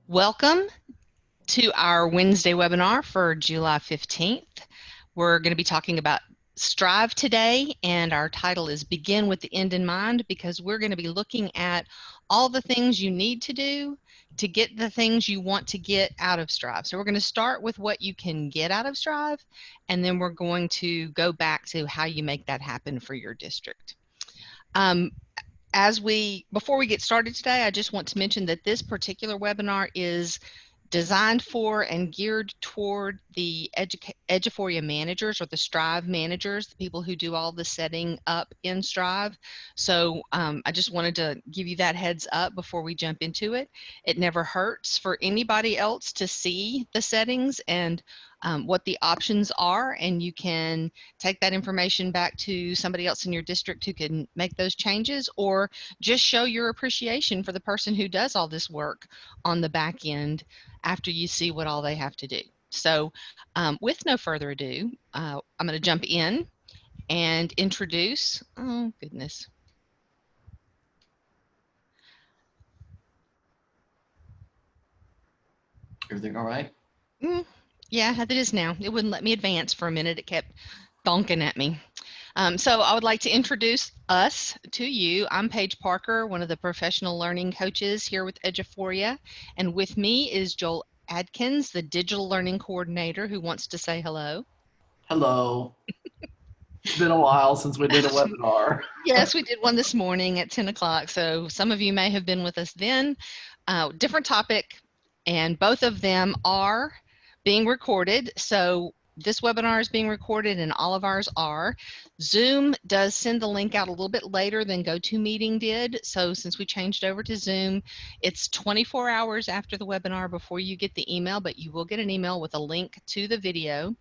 Welcome to our Wednesday webinar for July 15th. We're going to be talking about Strive today, and our title is Begin with the End in Mind, because we're going to be looking at all the things you need to do to get the things you want to get out of Strive. So we're going to start with what you can get out of Strive, and then we're going to go back to how you make that happen for your district. Before we get started today, I just want to mention that this particular webinar is designed for and geared toward the Eduphoria managers, or the Strive managers, the people who do all the setting up in Strive. So I just wanted to give you that heads up before we jump into it. It never hurts for anybody else to see the settings and what the options are, and you can take that information back to somebody else in your district who can make those changes, or just show your appreciation for the person who does all this work on the back end after you see what all they have to do. So with no further ado, I'm going to jump in and introduce, oh goodness. Everything all right? Yeah, it is now. It wouldn't let me advance for a minute. It kept bonking at me. So I would like to introduce us to you. I'm Paige Parker, one of the professional learning coaches here with Eduphoria, and with me is Joel Adkins, the digital learning coordinator, who wants to say hello. Hello. It's been a while since we did a webinar. Yes, we did one this morning at 10 o'clock, so some of you may have been with us then. Different topic, and both of them are being recorded. So this webinar is being recorded and all of ours are. Zoom does send the link out a little bit later than GoToMeeting did. So since we changed over to Zoom, it's 24 hours after the webinar before you get the email, but you will get an email with a link to the video.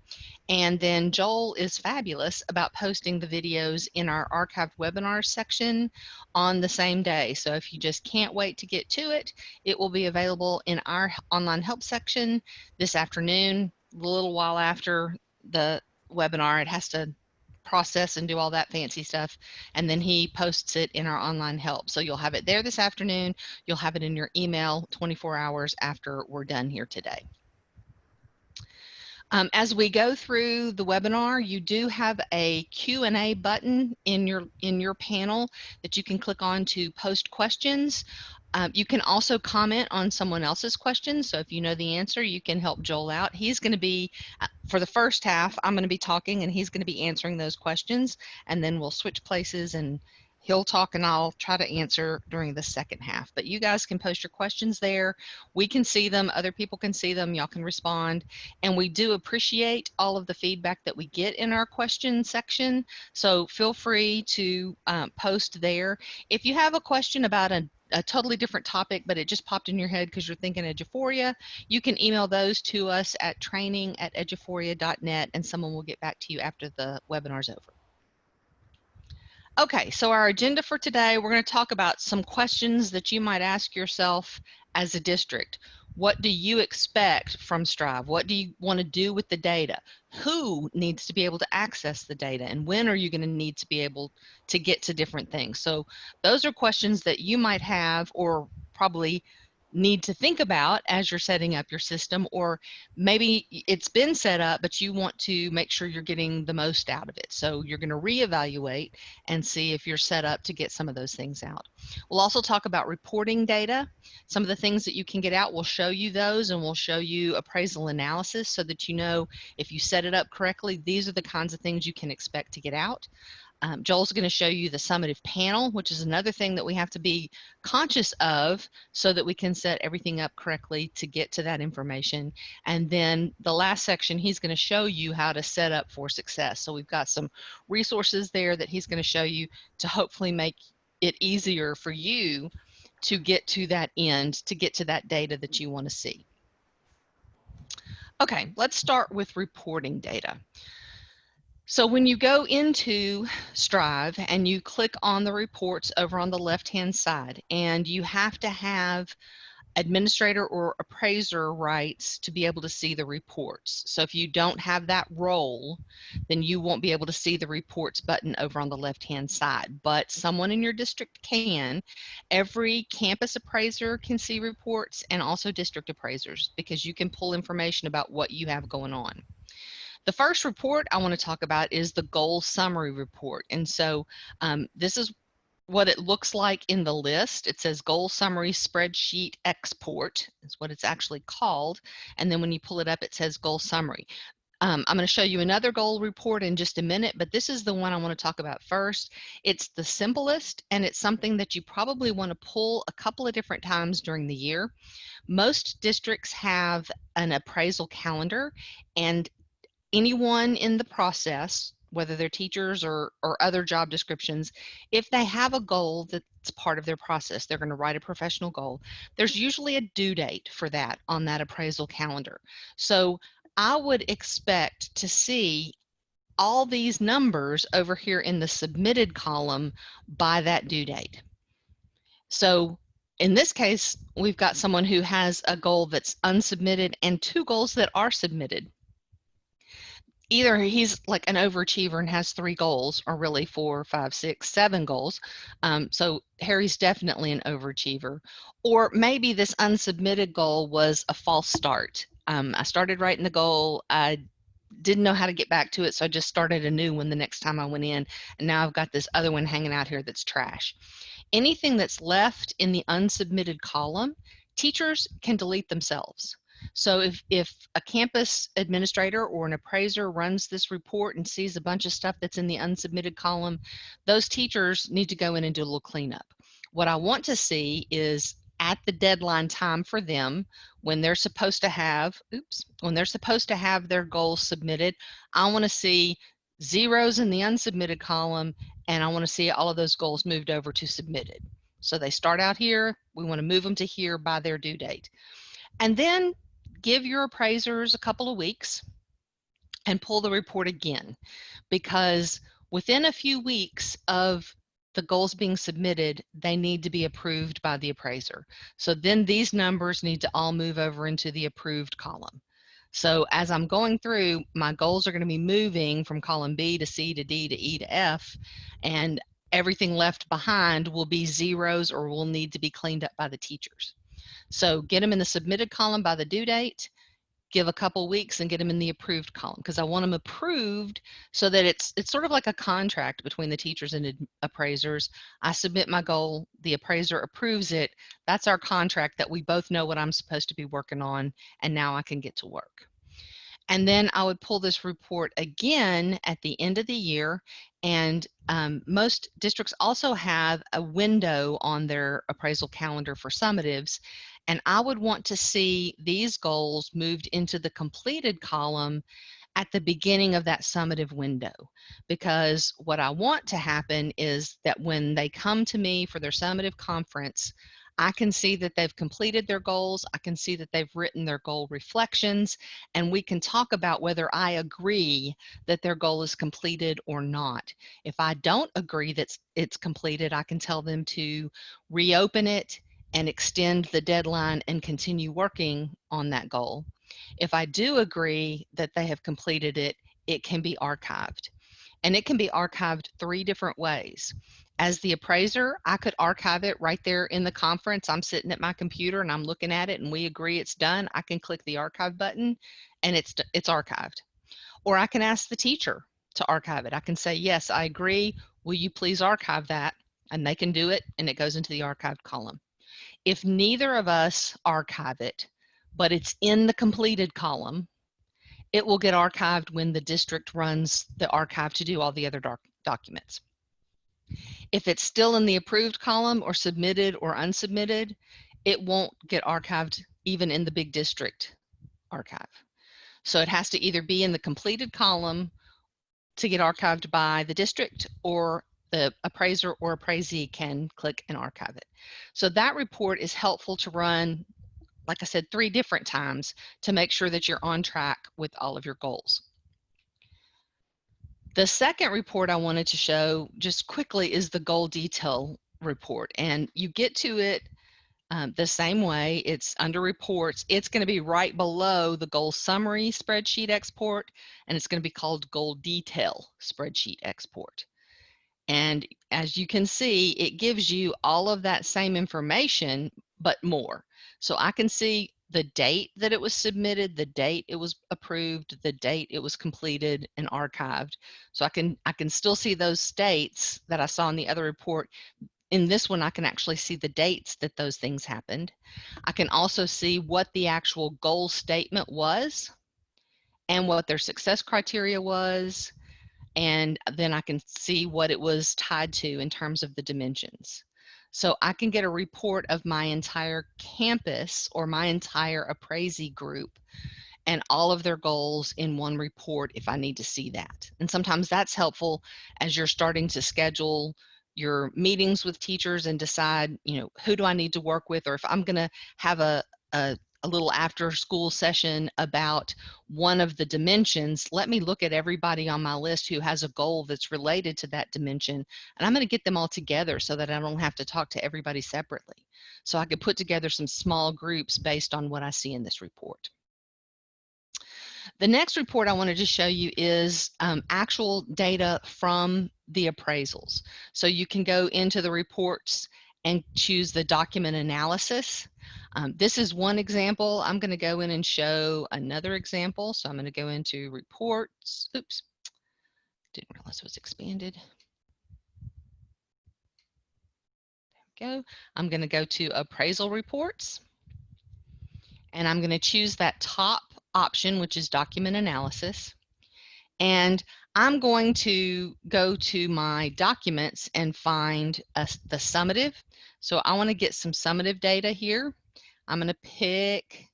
And then Joel is fabulous about posting the videos in our archived webinars section on the same day. So if you just can't wait to get to it, it will be available in our online help section this afternoon, a little while after the webinar. It has to process and do all that fancy stuff, and then he posts it in our online help. So you'll have it there this afternoon. You'll have it in your email 24 hours after we're done here today. As we go through the webinar, you do have a Q&A button in your panel that you can click on to post questions. You can also comment on someone else's questions. So if you know the answer, you can help Joel out. He's going to be, for the first half, I'm going to be talking and he's going to be answering those questions. And then we'll switch places and he'll talk and I'll try to answer during the second half. But you guys can post your questions there. We can see them. Other people can see them. Y'all can respond. And we do appreciate all of the feedback that we get in our question section. So feel free to post there. If you have a question about a totally different topic, but it just popped in your head because you're thinking Eduphoria, you can email those to us at training@eduphoria.net and someone will get back to you after the webinar's over. Okay, so our agenda for today, we're going to talk about some questions that you might ask yourself as a district. What do you expect from Strive? What do you want to do with the data? Who needs to be able to access the data? And when are you going to need to be able to get to different things? So those are questions that you might have or probably need to think about as you're setting up your system, or maybe it's been set up, but you want to make sure you're getting the most out of it. So you're going to reevaluate and see if you're set up to get some of those things out. We'll also talk about reporting data. Some of the things that you can get out, we'll show you those, and we'll show you appraisal analysis so that you know if you set it up correctly, these are the kinds of things you can expect to get out. Joel's going to show you the Summative Panel, which is another thing that we have to be conscious of so that we can set everything up correctly to get to that information. And then the last section, he's going to show you how to set up for success. So we've got some resources there that he's going to show you to hopefully make it easier for you to get to that end, to get to that data that you want to see. Okay, let's start with reporting data. So when you go into Strive and you click on the reports over on the left-hand side, and you have to have administrator or appraiser rights to be able to see the reports. So if you don't have that role, then you won't be able to see the reports button over on the left-hand side, but someone in your district can. Every campus appraiser can see reports, and also district appraisers, because you can pull information about what you have going on. The first report I want to talk about is the goal summary report. And so this is what it looks like in the list. It says goal summary spreadsheet export is what it's actually called. And then when you pull it up, it says goal summary. I'm going to show you another goal report in just a minute, but this is the one I want to talk about first. It's the simplest, and it's something that you probably want to pull a couple of different times during the year. Most districts have an appraisal calendar, and anyone in the process, whether they're teachers or other job descriptions, if they have a goal that's part of their process, they're going to write a professional goal. There's usually a due date for that on that appraisal calendar. So I would expect to see all these numbers over here in the submitted column by that due date. So in this case, we've got someone who has a goal that's unsubmitted and two goals that are submitted. Either he's like an overachiever and has 3 goals, or really 4, 5, 6, 7 goals. So Harry's definitely an overachiever. Or maybe this unsubmitted goal was a false start. I started writing the goal. I didn't know how to get back to it, so I just started a new one the next time I went in. And now I've got this other one hanging out here that's trash. Anything that's left in the unsubmitted column, teachers can delete themselves. So if a campus administrator or an appraiser runs this report and sees a bunch of stuff that's in the unsubmitted column, those teachers need to go in and do a little cleanup. What I want to see is at the deadline time for them, when they're supposed to have, their goals submitted, I want to see zeros in the unsubmitted column, and I want to see all of those goals moved over to submitted. So they start out here, we want to move them to here by their due date. And then give your appraisers a couple of weeks and pull the report again, because within a few weeks of the goals being submitted, they need to be approved by the appraiser. So then these numbers need to all move over into the approved column. So as I'm going through, my goals are going to be moving from column B to C to D to E to F, and everything left behind will be zeros or will need to be cleaned up by the teachers. So get them in the submitted column by the due date, give a couple weeks, and get them in the approved column, because I want them approved so that it's sort of like a contract between the teachers and appraisers. I submit my goal, the appraiser approves it. That's our contract that we both know what I'm supposed to be working on, and now I can get to work. And then I would pull this report again at the end of the year. And most districts also have a window on their appraisal calendar for summatives. And I would want to see these goals moved into the completed column at the beginning of that summative window, because what I want to happen is that when they come to me for their summative conference, I can see that they've completed their goals. I can see that they've written their goal reflections, and we can talk about whether I agree that their goal is completed or not. If I don't agree that it's completed, I can tell them to reopen it and extend the deadline and continue working on that goal. If I do agree that they have completed it, it can be archived. And it can be archived 3 different ways. As the appraiser, I could archive it right there in the conference. I'm sitting at my computer and I'm looking at it and we agree it's done. I can click the archive button and it's archived. Or I can ask the teacher to archive it. I can say, yes, I agree. Will you please archive that? And they can do it, and it goes into the archived column. If neither of us archive it, but it's in the completed column, it will get archived when the district runs the archive to do all the other documents. If it's still in the approved column or submitted or unsubmitted, it won't get archived even in the big district archive. So it has to either be in the completed column to get archived by the district, or the appraiser or appraisee can click and archive it. So that report is helpful to run, like I said, 3 different times to make sure that you're on track with all of your goals. The second report I wanted to show just quickly is the goal detail report, and you get to it the same way. It's under reports. It's going to be right below the goal summary spreadsheet export, and it's going to be called goal detail spreadsheet export. And as you can see, it gives you all of that same information, but more. So I can see the date that it was submitted, the date it was approved, the date it was completed and archived. So I can still see those dates that I saw in the other report. In this one, I can actually see the dates that those things happened. I can also see what the actual goal statement was and what their success criteria was. And then I can see what it was tied to in terms of the dimensions. So I can get a report of my entire campus or my entire appraisee group and all of their goals in one report if I need to see that. And sometimes that's helpful as you're starting to schedule your meetings with teachers and decide, who do I need to work with, or if I'm going to have a little after school session about one of the dimensions, let me look at everybody on my list who has a goal that's related to that dimension, and I'm going to get them all together so that I don't have to talk to everybody separately. So I could put together some small groups based on what I see in this report. The next report I wanted to show you is actual data from the appraisals. So you can go into the reports and choose the document analysis. This is one example. I'm going to go in and show another example. So I'm going to go into reports. Oops, didn't realize it was expanded. There we go. I'm going to go to appraisal reports. And I'm going to choose that top option, which is document analysis. And I'm going to go to my documents and find the summative. So I want to get some summative data here. I'm going to pick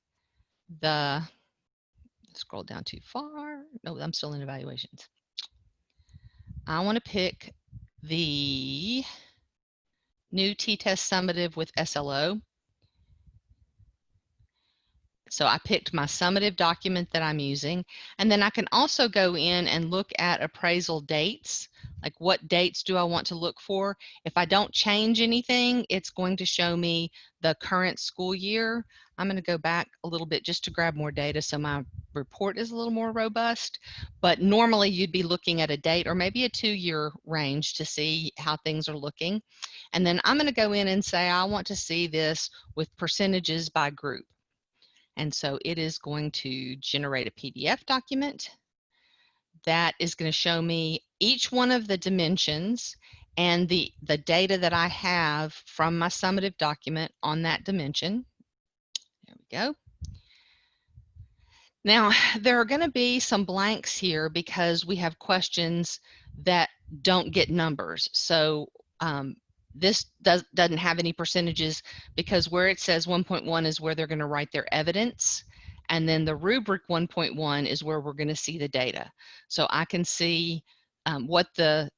scroll down too far. No, I'm still in evaluations. I want to pick the new t-test summative with SLO. So I picked my summative document that I'm using, and then I can also go in and look at appraisal dates, like what dates do I want to look for. If I don't change anything, it's going to show me the current school year. I'm going to go back a little bit just to grab more data so my report is a little more robust, but normally you'd be looking at a date or maybe a 2-year range to see how things are looking. And then I'm going to go in and say I want to see this with percentages by group. And so it is going to generate a PDF document that is going to show me each one of the dimensions and the data that I have from my summative document on that dimension. There we go. Now, there are going to be some blanks here because we have questions that don't get numbers. So this doesn't have any percentages because where it says 1.1 is where they're going to write their evidence, and then the rubric 1.1 is where we're going to see the data. So I can see what the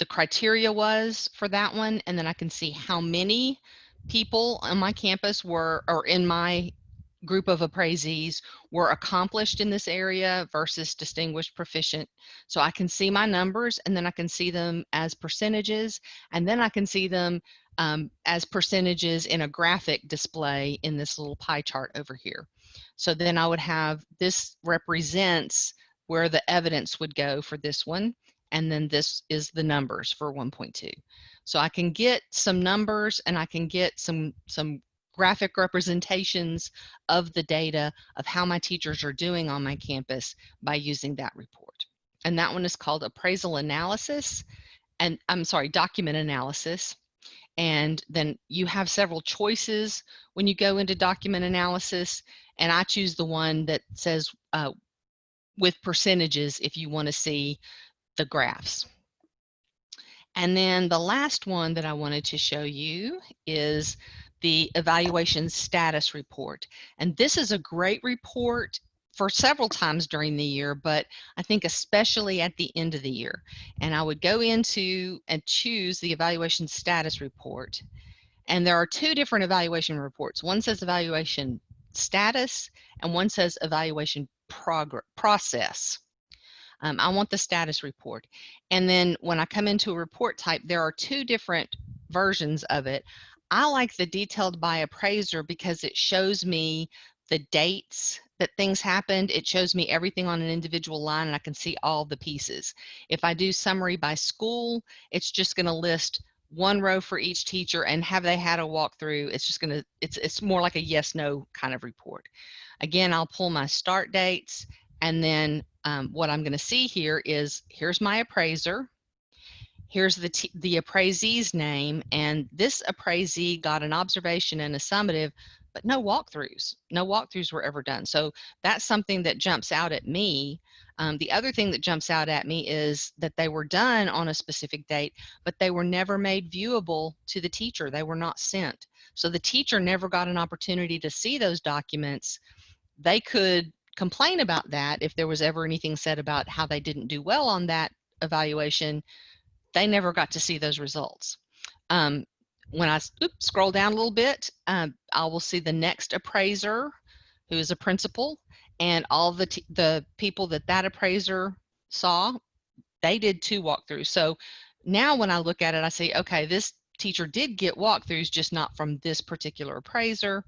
criteria was for that one, and then I can see how many people on my campus were, or in my group of appraisees, were accomplished in this area versus distinguished proficient. So I can see my numbers, and then I can see them as percentages, and then I can see them as percentages in a graphic display in this little pie chart over here. So then I would have, this represents where the evidence would go for this one, and then this is the numbers for 1.2. So I can get some numbers, and I can get some graphic representations of the data of how my teachers are doing on my campus by using that report. And that one is called Appraisal Analysis, and I'm sorry, Document Analysis. And then you have several choices when you go into Document Analysis, and I choose the one that says with percentages if you want to see the graphs. And then the last one that I wanted to show you is the evaluation status report. And this is a great report for several times during the year, but I think especially at the end of the year. And I would go into and choose the evaluation status report. And there are two different evaluation reports. One says evaluation status, and one says evaluation process. I want the status report. And then when I come into a report type, there are two different versions of it. I like the detailed by appraiser because it shows me the dates that things happened. It shows me everything on an individual line, and I can see all the pieces. If I do summary by school, it's just going to list one row for each teacher, and have they had a walkthrough. It's just going to, it's more like a yes no kind of report. Again, I'll pull my start dates, and then what I'm going to see here is, here's my appraiser. Here's the appraisee's name, and this appraisee got an observation and a summative, but no walkthroughs. No walkthroughs were ever done. So that's something that jumps out at me. The other thing that jumps out at me is that they were done on a specific date, but they were never made viewable to the teacher. They were not sent. So the teacher never got an opportunity to see those documents. They could complain about that if there was ever anything said about how they didn't do well on that evaluation. They never got to see those results. When I scroll down a little bit, I will see the next appraiser, who is a principal, and all the people that appraiser saw, they did 2 walkthroughs. So now when I look at it, I say, okay, this teacher did get walkthroughs, just not from this particular appraiser.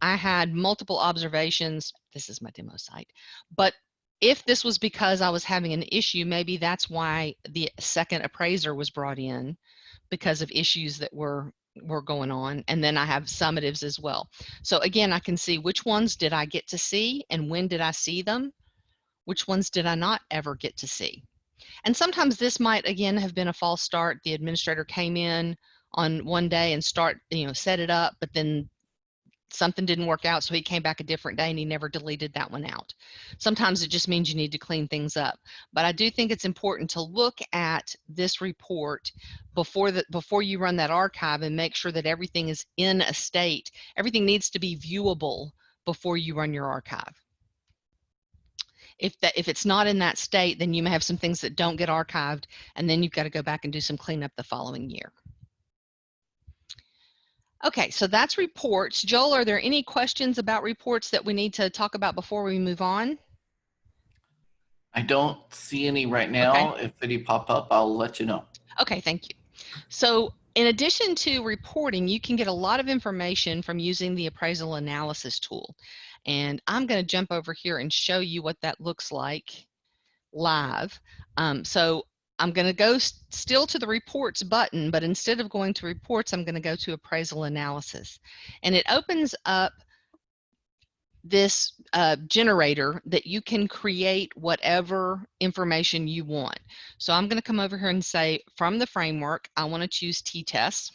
I had multiple observations. This is my demo site, but if this was because I was having an issue, maybe that's why the second appraiser was brought in, because of issues that were going on. And then I have summatives as well. So again, I can see which ones did I get to see and when did I see them, which ones did I not ever get to see. And sometimes this might again have been a false start. The administrator came in on one day and set it up, but then something didn't work out, so he came back a different day and he never deleted that one out. Sometimes it just means you need to clean things up. But I do think it's important to look at this report before you run that archive and make sure that everything is in a state. Everything needs to be viewable before you run your archive. If it's not in that state, then you may have some things that don't get archived, and then you've got to go back and do some cleanup the following year. Okay, so that's reports. Joel, are there any questions about reports that we need to talk about before we move on? I don't see any right now. Okay. If any pop up, I'll let you know. Okay, thank you. So in addition to reporting, you can get a lot of information from using the Appraisal Analysis tool. And I'm going to jump over here and show you what that looks like live. So I'm going to go still to the reports button, but instead of going to reports, I'm going to go to Appraisal Analysis. And it opens up this generator that you can create whatever information you want. So I'm going to come over here and say, from the framework, I want to choose t-tests.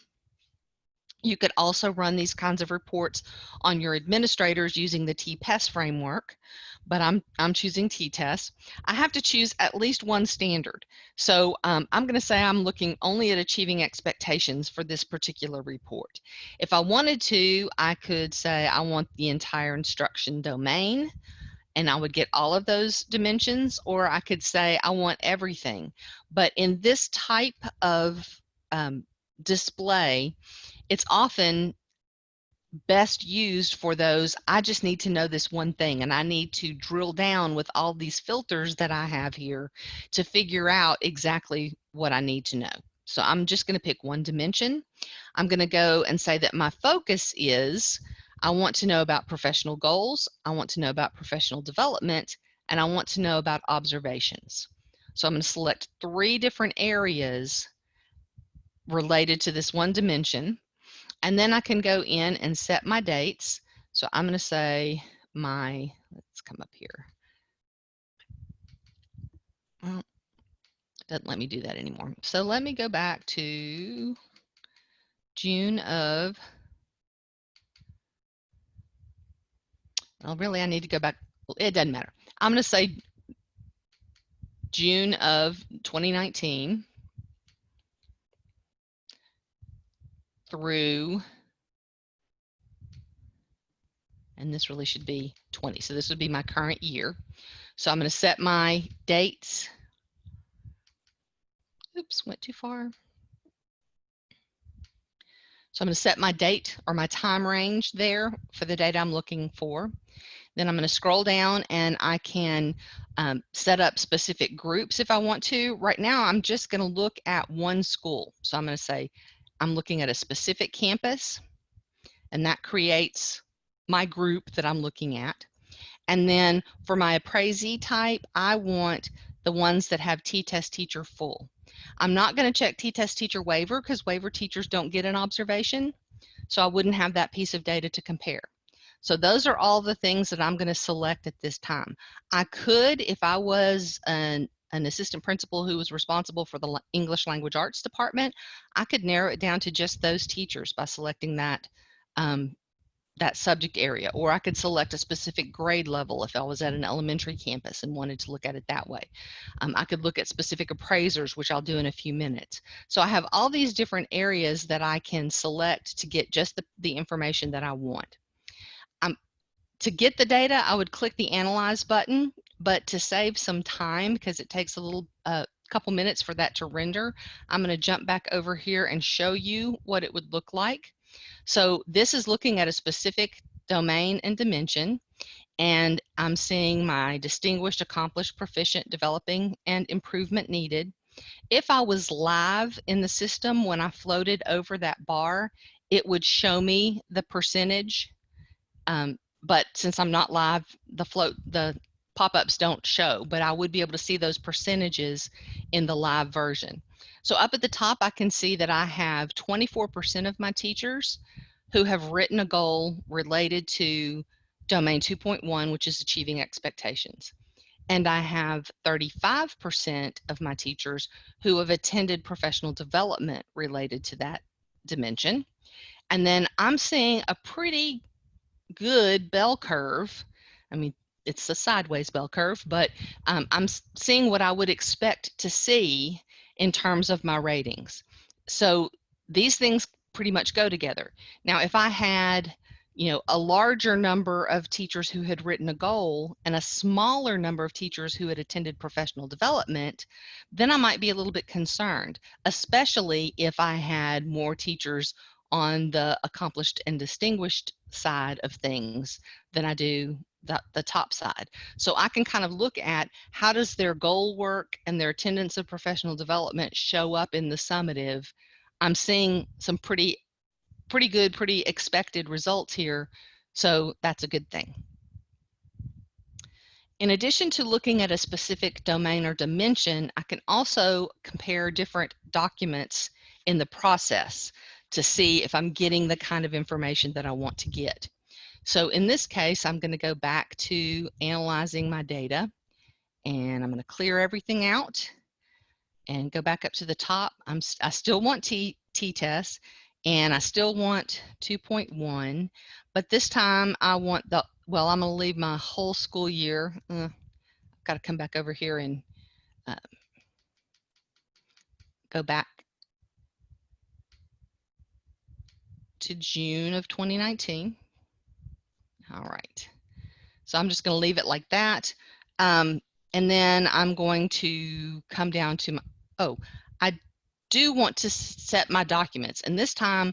You could also run these kinds of reports on your administrators using the t-PES framework, but I'm choosing t-tests. I have to choose at least one standard. So I'm going to say I'm looking only at achieving expectations for this particular report. If I wanted to, I could say I want the entire instruction domain, and I would get all of those dimensions, or I could say I want everything. But in this type of display, it's often best used for those, I just need to know this one thing, and I need to drill down with all these filters that I have here to figure out exactly what I need to know. So I'm just going to pick one dimension. I'm going to go and say that my focus is, I want to know about professional goals, I want to know about professional development, and I want to know about observations. So I'm going to select 3 different areas related to this one dimension. And then I can go in and set my dates. So I'm going to say let's come up here. Well, it doesn't let me do that anymore. So let me go back to June of, well, really I need to go back. It doesn't matter. I'm going to say June of 2019 through, and this really should be 20. So this would be my current year. So I'm going to set my dates. Oops, went too far. So I'm going to set my date or my time range there for the data I'm looking for. Then I'm going to scroll down and I can set up specific groups if I want to. Right now, I'm just going to look at one school. So I'm going to say I'm looking at a specific campus, and that creates my group that I'm looking at. And then for my appraisee type, I want the ones that have T-test teacher full. I'm not going to check T-test teacher waiver because waiver teachers don't get an observation, so I wouldn't have that piece of data to compare. So those are all the things that I'm going to select at this time. I could, if I was an assistant principal who was responsible for the English Language Arts department, I could narrow it down to just those teachers by selecting that that subject area, or I could select a specific grade level if I was at an elementary campus and wanted to look at it that way. I could look at specific appraisers, which I'll do in a few minutes. So I have all these different areas that I can select to get just the information that I want. To get the data, I would click the Analyze button, but to save some time, because it takes a little couple minutes for that to render, I'm going to jump back over here and show you what it would look like. So this is looking at a specific domain and dimension, and I'm seeing my distinguished, accomplished, proficient, developing, and improvement needed. If I was live in the system when I floated over that bar, it would show me the percentage. But since I'm not live, the pop-ups don't show, but I would be able to see those percentages in the live version. So up at the top, I can see that I have 24% of my teachers who have written a goal related to domain 2.1, which is achieving expectations. And I have 35% of my teachers who have attended professional development related to that dimension. And then I'm seeing a pretty good bell curve. I mean, it's a sideways bell curve, but I'm seeing what I would expect to see in terms of my ratings. So these things pretty much go together. Now, if I had, a larger number of teachers who had written a goal and a smaller number of teachers who had attended professional development, then I might be a little bit concerned, especially if I had more teachers on the accomplished and distinguished side of things than I do the top side. So I can kind of look at how does their goal work and their attendance of professional development show up in the summative. I'm seeing some pretty good, pretty expected results here, so that's a good thing. In addition to looking at a specific domain or dimension, I can also compare different documents in the process to see if I'm getting the kind of information that I want to get. So in this case, I'm going to go back to analyzing my data, and I'm going to clear everything out and go back up to the top. I still want t-tests, and I still want 2.1, but this time I want I'm going to leave my whole school year. I've got to come back over here and go back to June of 2019. All right. So I'm just going to leave it like that. And then I'm going to come down to I do want to set my documents. And this time,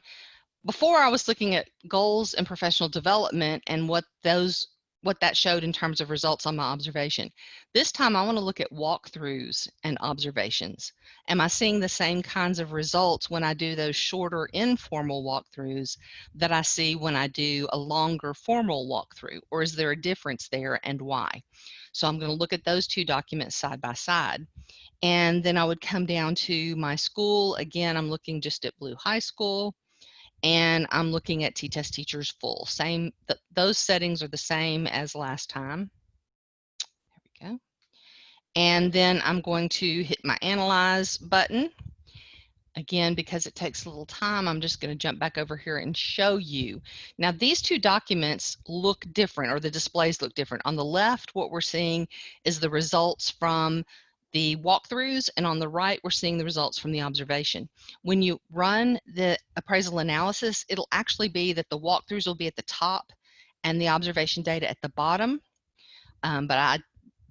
before I was looking at goals and professional development and what that showed in terms of results on my observation. This time I want to look at walkthroughs and observations. Am I seeing the same kinds of results when I do those shorter informal walkthroughs that I see when I do a longer formal walkthrough, or is there a difference there and why? So I'm going to look at those two documents side by side. And then I would come down to my school. Again, I'm looking just at Blue High School, and I'm looking at T-test teachers full. Those settings are the same as last time. There we go. And then I'm going to hit my Analyze button. Again, because it takes a little time, I'm just going to jump back over here and show you. Now, these two documents look different, or the displays look different. On the left, what we're seeing is the results from the walkthroughs, and on the right, we're seeing the results from the observation. When you run the appraisal analysis, it'll actually be that the walkthroughs will be at the top and the observation data at the bottom. But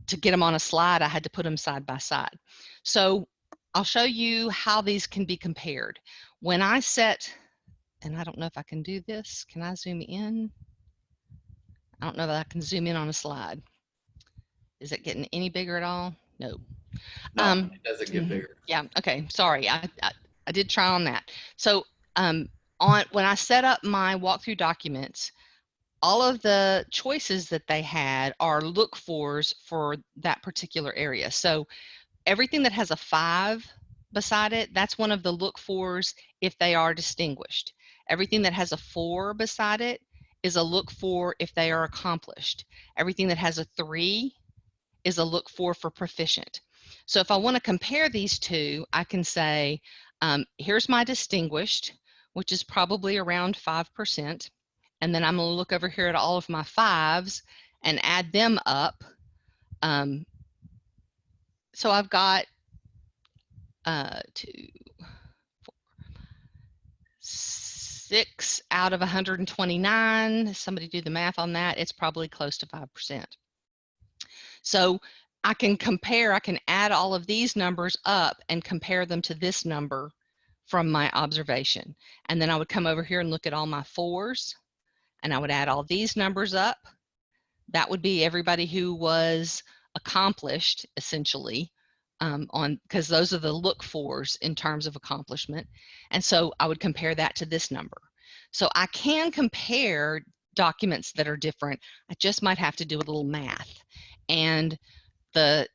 to get them on a slide, I had to put them side by side. So I'll show you how these can be compared. When I set, and I don't know if I can do this, can I zoom in? I don't know that I can zoom in on a slide. Is it getting any bigger at all? No. No, it doesn't get bigger. Yeah, okay, sorry, I did try on that. So When I set up my walkthrough documents, all of the choices that they had are look-fors for that particular area. So everything that has a 5 beside it, that's one of the look-fors if they are distinguished. Everything that has a 4 beside it is a look-for if they are accomplished. Everything that has a 3 is a look-for proficient. So if I want to compare these two, I can say, here's my distinguished, which is probably around 5%. And then I'm going to look over here at all of my 5s and add them up. So I've got 2, 4, 6 out of 129. Somebody do the math on that. It's probably close to 5%. So I can compare, I can add all of these numbers up and compare them to this number from my observation. And then I would come over here and look at all my 4s, and I would add all these numbers up. That would be everybody who was accomplished, essentially, because those are the look-fors in terms of accomplishment. And so I would compare that to this number. So I can compare documents that are different. I just might have to do a little math. And the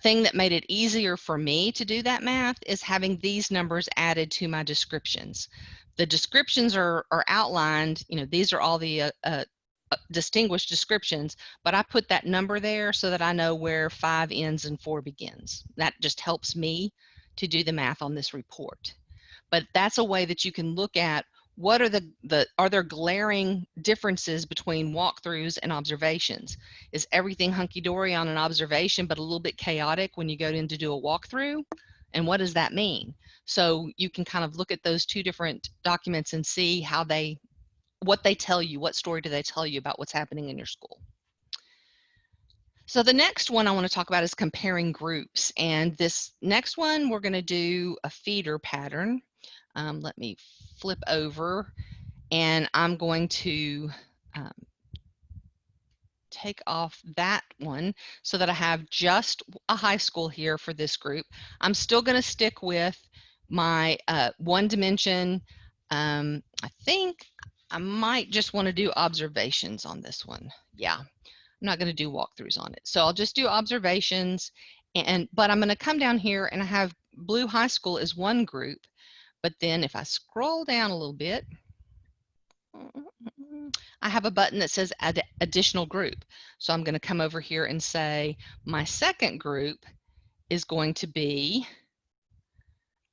thing that made it easier for me to do that math is having these numbers added to my descriptions. The descriptions are outlined, you know, these are all the distinguished descriptions, but I put that number there so that I know where 5 ends and 4 begins. That just helps me to do the math on this report. But that's a way that you can look at what are are there glaring differences between walkthroughs and observations? Is everything hunky-dory on an observation but a little bit chaotic when you go in to do a walkthrough? And what does that mean? So you can kind of look at those two different documents and see how what they tell you, what story do they tell you about what's happening in your school. So the next one I want to talk about is comparing groups. And this next one, we're going to do a feeder pattern. Let me flip over, and I'm going to take off that one so that I have just a high school here for this group. I'm still going to stick with my one dimension. I think I might just want to do observations on this one. Yeah, I'm not going to do walkthroughs on it. So I'll just do observations, but I'm going to come down here and I have Blue High School as one group. But then if I scroll down a little bit, I have a button that says add additional group. So I'm going to come over here and say my second group is going to be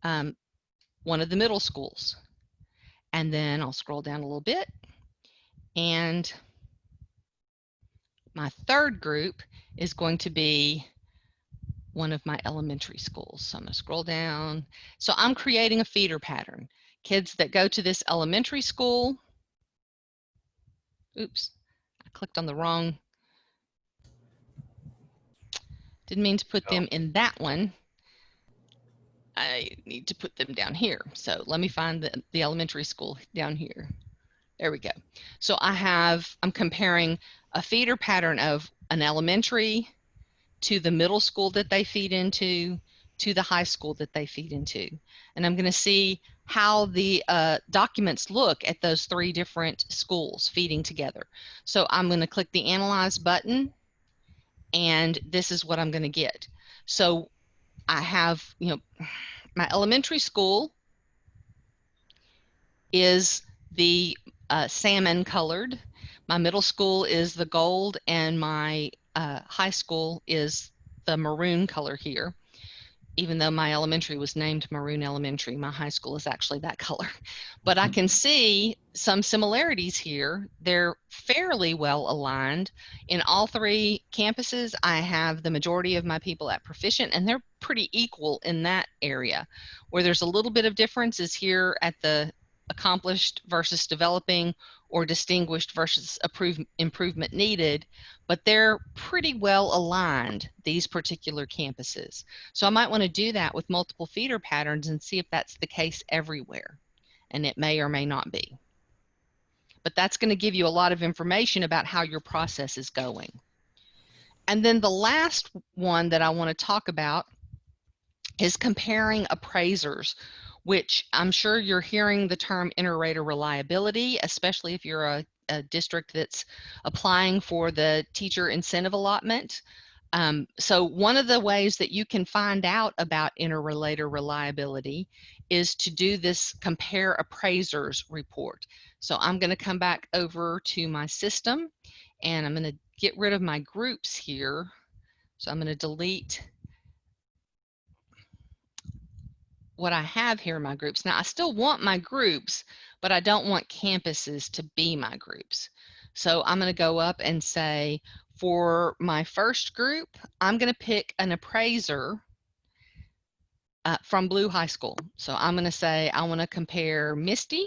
one of the middle schools. And then I'll scroll down a little bit, and my third group is going to be one of my elementary schools. So I'm going to scroll down. So I'm creating a feeder pattern. Kids that go to this elementary school, oops, I clicked on the wrong, didn't mean to put them in that one. I need to put them down here. So let me find the elementary school down here. There we go. So I'm comparing a feeder pattern of an elementary to the middle school that they feed into, to the high school that they feed into. And I'm going to see how the documents look at those 3 different schools feeding together. So I'm going to click the Analyze button, and this is what I'm going to get. So I have, you know, my elementary school is the salmon colored. My middle school is the gold, and my high school is the maroon color here. Even though my elementary was named Maroon Elementary, my high school is actually that color. But I can see some similarities here. They're fairly well aligned. In all 3 campuses, I have the majority of my people at proficient, and they're pretty equal in that area. Where there's a little bit of difference is here at the accomplished versus developing, or distinguished versus improvement needed, but they're pretty well aligned, these particular campuses. So I might want to do that with multiple feeder patterns and see if that's the case everywhere, and it may or may not be. But that's going to give you a lot of information about how your process is going. And then the last one that I want to talk about is comparing appraisers. which I'm sure you're hearing the term inter-rater reliability, especially if you're a district that's applying for the teacher incentive allotment. So one of the ways that you can find out about inter-rater reliability is to do this compare appraisers report. So I'm going to come back over to my system, and I'm going to get rid of my groups here. So I'm going to delete what I have here in my groups. Now I still want my groups, but I don't want campuses to be my groups. So I'm going to go up and say, for my first group, I'm going to pick an appraiser from Blue High School. So I'm going to say I want to compare Misty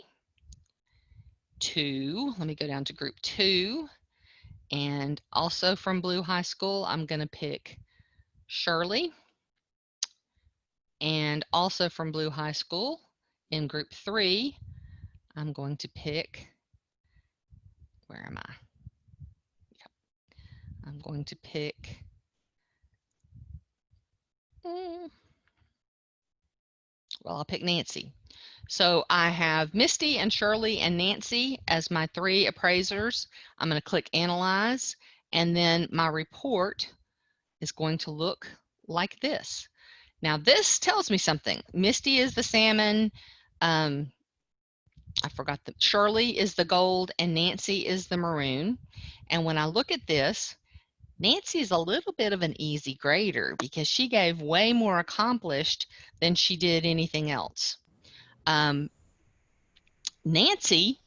to, let me go down to group 2, and also from Blue High School, I'm going to pick Shirley. And also from Blue High School, in group 3, I'm going to pick, where am I? Yep. I'm going to pick, well, I'll pick Nancy. So I have Misty and Shirley and Nancy as my 3 appraisers. I'm going to click Analyze, and then my report is going to look like this. Now this tells me something. Misty is the salmon, I forgot the, Shirley is the gold, and Nancy is the maroon. And when I look at this, Nancy is a little bit of an easy grader because she gave way more accomplished than she did anything else. Nancy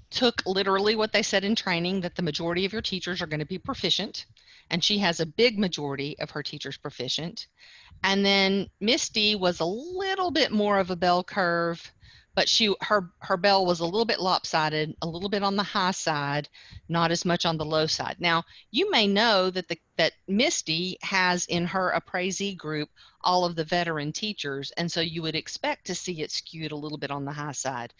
took literally what they said in training, that the majority of your teachers are going to be proficient, and she has a big majority of her teachers proficient. And then Misty was a little bit more of a bell curve, but her bell was a little bit lopsided, a little bit on the high side, not as much on the low side. Now, you may know that that Misty has in her appraisee group all of the veteran teachers, and so you would expect to see it skewed a little bit on the high side.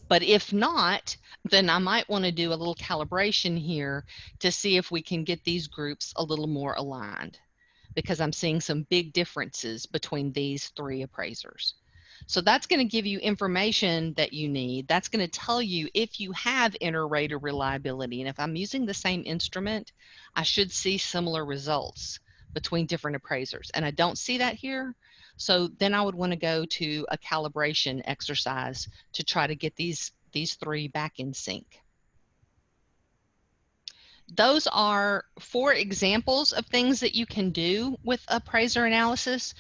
But if not, then I might want to do a little calibration here to see if we can get these groups a little more aligned, because I'm seeing some big differences between these 3 appraisers. So that's going to give you information that you need. That's going to tell you if you have inter-rater reliability. And if I'm using the same instrument, I should see similar results between different appraisers. And I don't see that here. So then I would want to go to a calibration exercise to try to get these 3 back in sync. Those are 4 examples of things that you can do with appraiser analysis.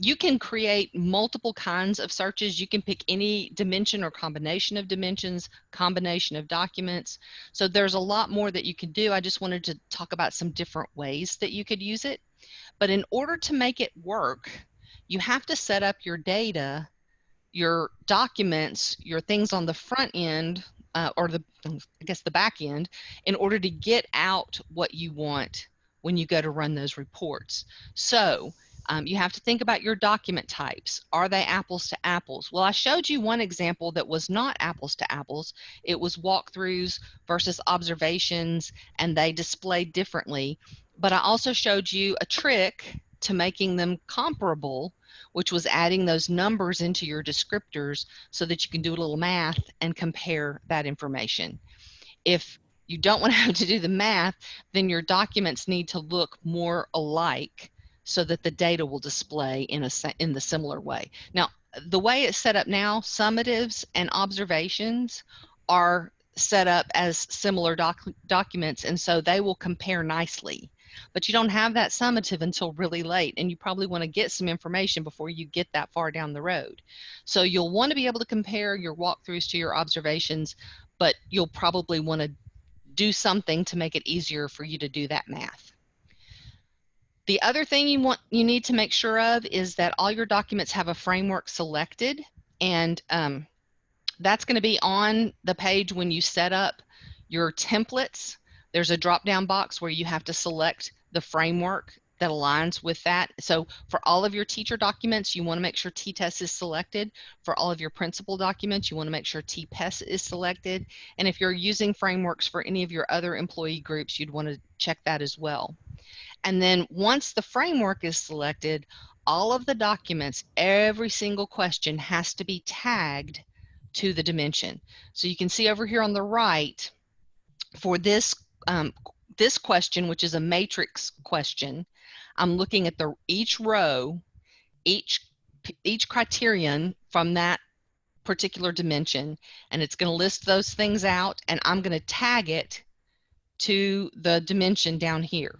You can create multiple kinds of searches. You can pick any dimension or combination of dimensions, combination of documents. So there's a lot more that you can do. I just wanted to talk about some different ways that you could use it. But in order to make it work, you have to set up your data, your documents, your things on the front end, or I guess the back end, in order to get out what you want when you go to run those reports. So you have to think about your document types. Are they apples to apples? Well, I showed you one example that was not apples to apples. It was walkthroughs versus observations, and they displayed differently. But I also showed you a trick to making them comparable, which was adding those numbers into your descriptors so that you can do a little math and compare that information. If you don't want to have to do the math, then your documents need to look more alike so that the data will display in the similar way. Now, the way it's set up now, summatives and observations are set up as similar documents, and so they will compare nicely. But you don't have that summative until really late, and you probably want to get some information before you get that far down the road. So you'll want to be able to compare your walkthroughs to your observations, but you'll probably want to do something to make it easier for you to do that math. The other thing you need to make sure of is that all your documents have a framework selected, and that's going to be on the page when you set up your templates. There's a drop-down box where you have to select the framework that aligns with that. So for all of your teacher documents, you want to make sure T-TEST is selected. For all of your principal documents, you want to make sure T-PES is selected. And if you're using frameworks for any of your other employee groups, you'd want to check that as well. And then once the framework is selected, all of the documents, every single question has to be tagged to the dimension. So you can see over here on the right, for this this question, which is a matrix question, I'm looking at each row, each criterion from that particular dimension, and it's going to list those things out, and I'm going to tag it to the dimension down here.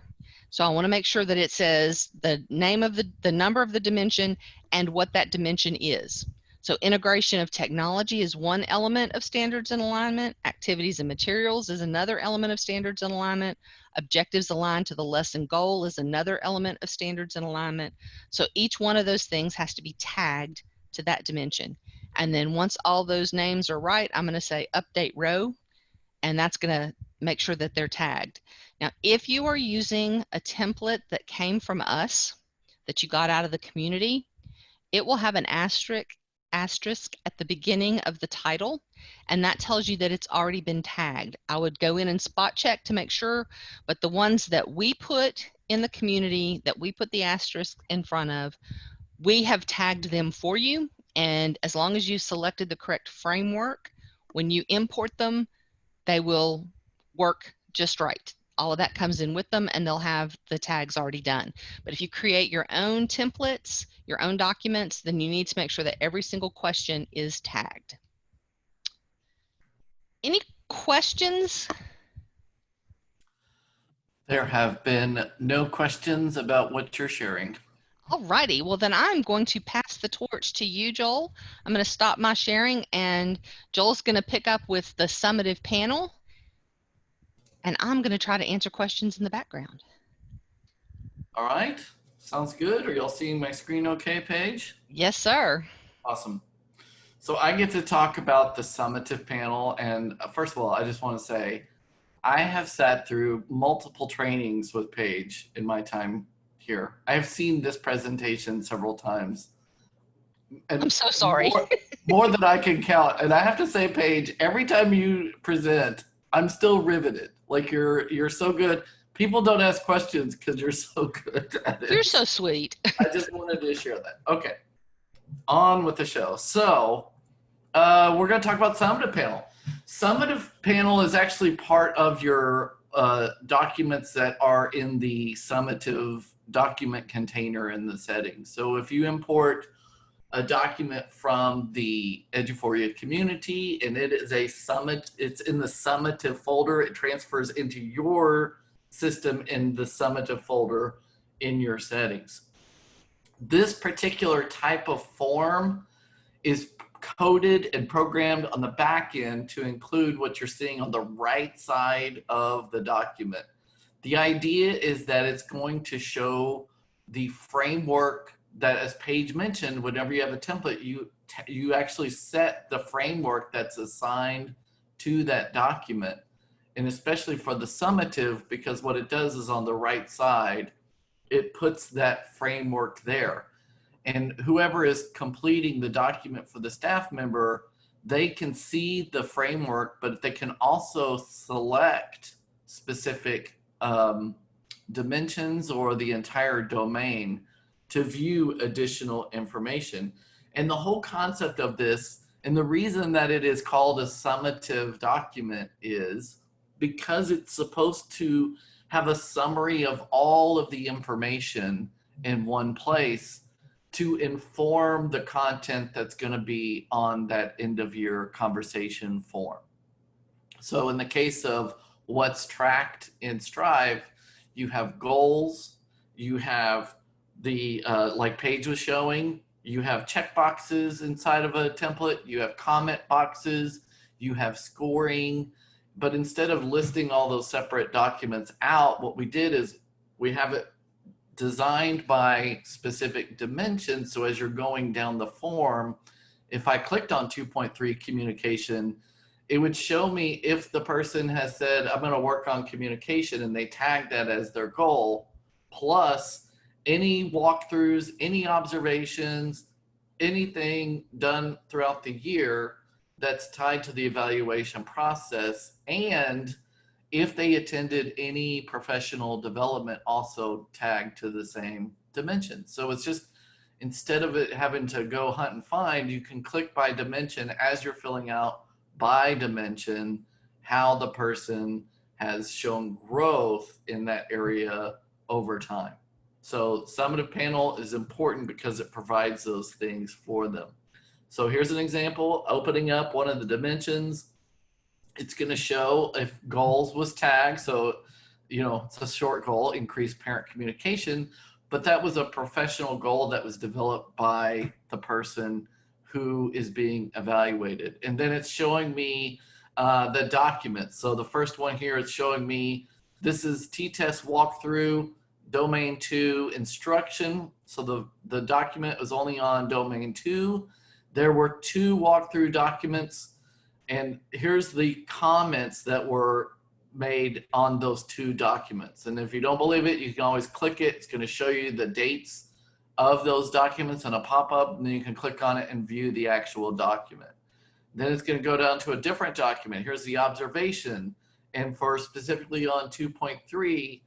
So I want to make sure that it says the name of the number of the dimension and what that dimension is. So integration of technology is one element of standards and alignment. Activities and materials is another element of standards and alignment. Objectives aligned to the lesson goal is another element of standards and alignment. So each one of those things has to be tagged to that dimension. And then once all those names are right, I'm going to say update row, and that's going to make sure that they're tagged. Now, if you are using a template that came from us, that you got out of the community, it will have an asterisk at the beginning of the title, and that tells you that it's already been tagged. I would go in and spot check to make sure, but the ones that we put in the community, that we put the asterisk in front of, we have tagged them for you, and as long as you selected the correct framework, when you import them, they will work just right. All of that comes in with them, and they'll have the tags already done. But if you create your own templates, your own documents, then you need to make sure that every single question is tagged. Any questions? There have been no questions about what you're sharing. Alrighty, well then I'm going to pass the torch to you, Joel. I'm going to stop my sharing, and Joel's going to pick up with the summative panel, and I'm going to try to answer questions in the background. All right, sounds good. Are y'all seeing my screen okay, Paige? Yes, sir. Awesome. So I get to talk about the summative panel, and first of all, I just want to say I have sat through multiple trainings with Paige in my time here. I have seen this presentation several times. And I'm so sorry. more than I can count. And I have to say, Paige, every time you present, I'm still riveted. Like you're so good. People don't ask questions because you're so good at it. You're so sweet. I just wanted to share that. Okay, on with the show. So we're going to talk about Summative Panel. Summative Panel is actually part of your documents that are in the summative document container in the settings. So if you import a document from the Eduphoria community and it is a summit, it's in the summative folder, it transfers into your system in the summative folder in your settings. This particular type of form is coded and programmed on the back end to include what you're seeing on the right side of the document. The idea is that it's going to show the framework that, as Paige mentioned, whenever you have a template, you actually set the framework that's assigned to that document. And especially for the summative, because what it does is on the right side, it puts that framework there. And whoever is completing the document for the staff member, they can see the framework, but they can also select specific dimensions or the entire domain to view additional information. And the whole concept of this, and the reason that it is called a summative document, is because it's supposed to have a summary of all of the information in one place to inform the content that's going to be on that end of year conversation form. So in the case of what's tracked in Strive, you have goals, you have the, like Paige was showing, you have check boxes inside of a template, you have comment boxes, you have scoring, but instead of listing all those separate documents out, what we did is we have it designed by specific dimensions. So as you're going down the form, if I clicked on 2.3 communication, it would show me if the person has said, I'm going to work on communication, and they tag that as their goal, plus any walkthroughs, any observations, anything done throughout the year that's tied to the evaluation process, and if they attended any professional development also tagged to the same dimension. So it's just instead of it having to go hunt and find, you can click by dimension as you're filling out by dimension how the person has shown growth in that area over time. So summative panel is important because it provides those things for them. So here's an example, opening up one of the dimensions. It's going to show if goals was tagged. So, you know, it's a short goal, increase parent communication, but that was a professional goal that was developed by the person who is being evaluated. And then it's showing me the documents. So the first one here is showing me this is t-test walkthrough, domain 2 instruction. So the document was only on domain 2. There were 2 walkthrough documents, and here's the comments that were made on those 2 documents. And if you don't believe it, you can always click it. It's going to show you the dates of those documents on a pop-up, and then you can click on it and view the actual document. Then it's going to go down to a different document. Here's the observation. And for specifically on 2.3,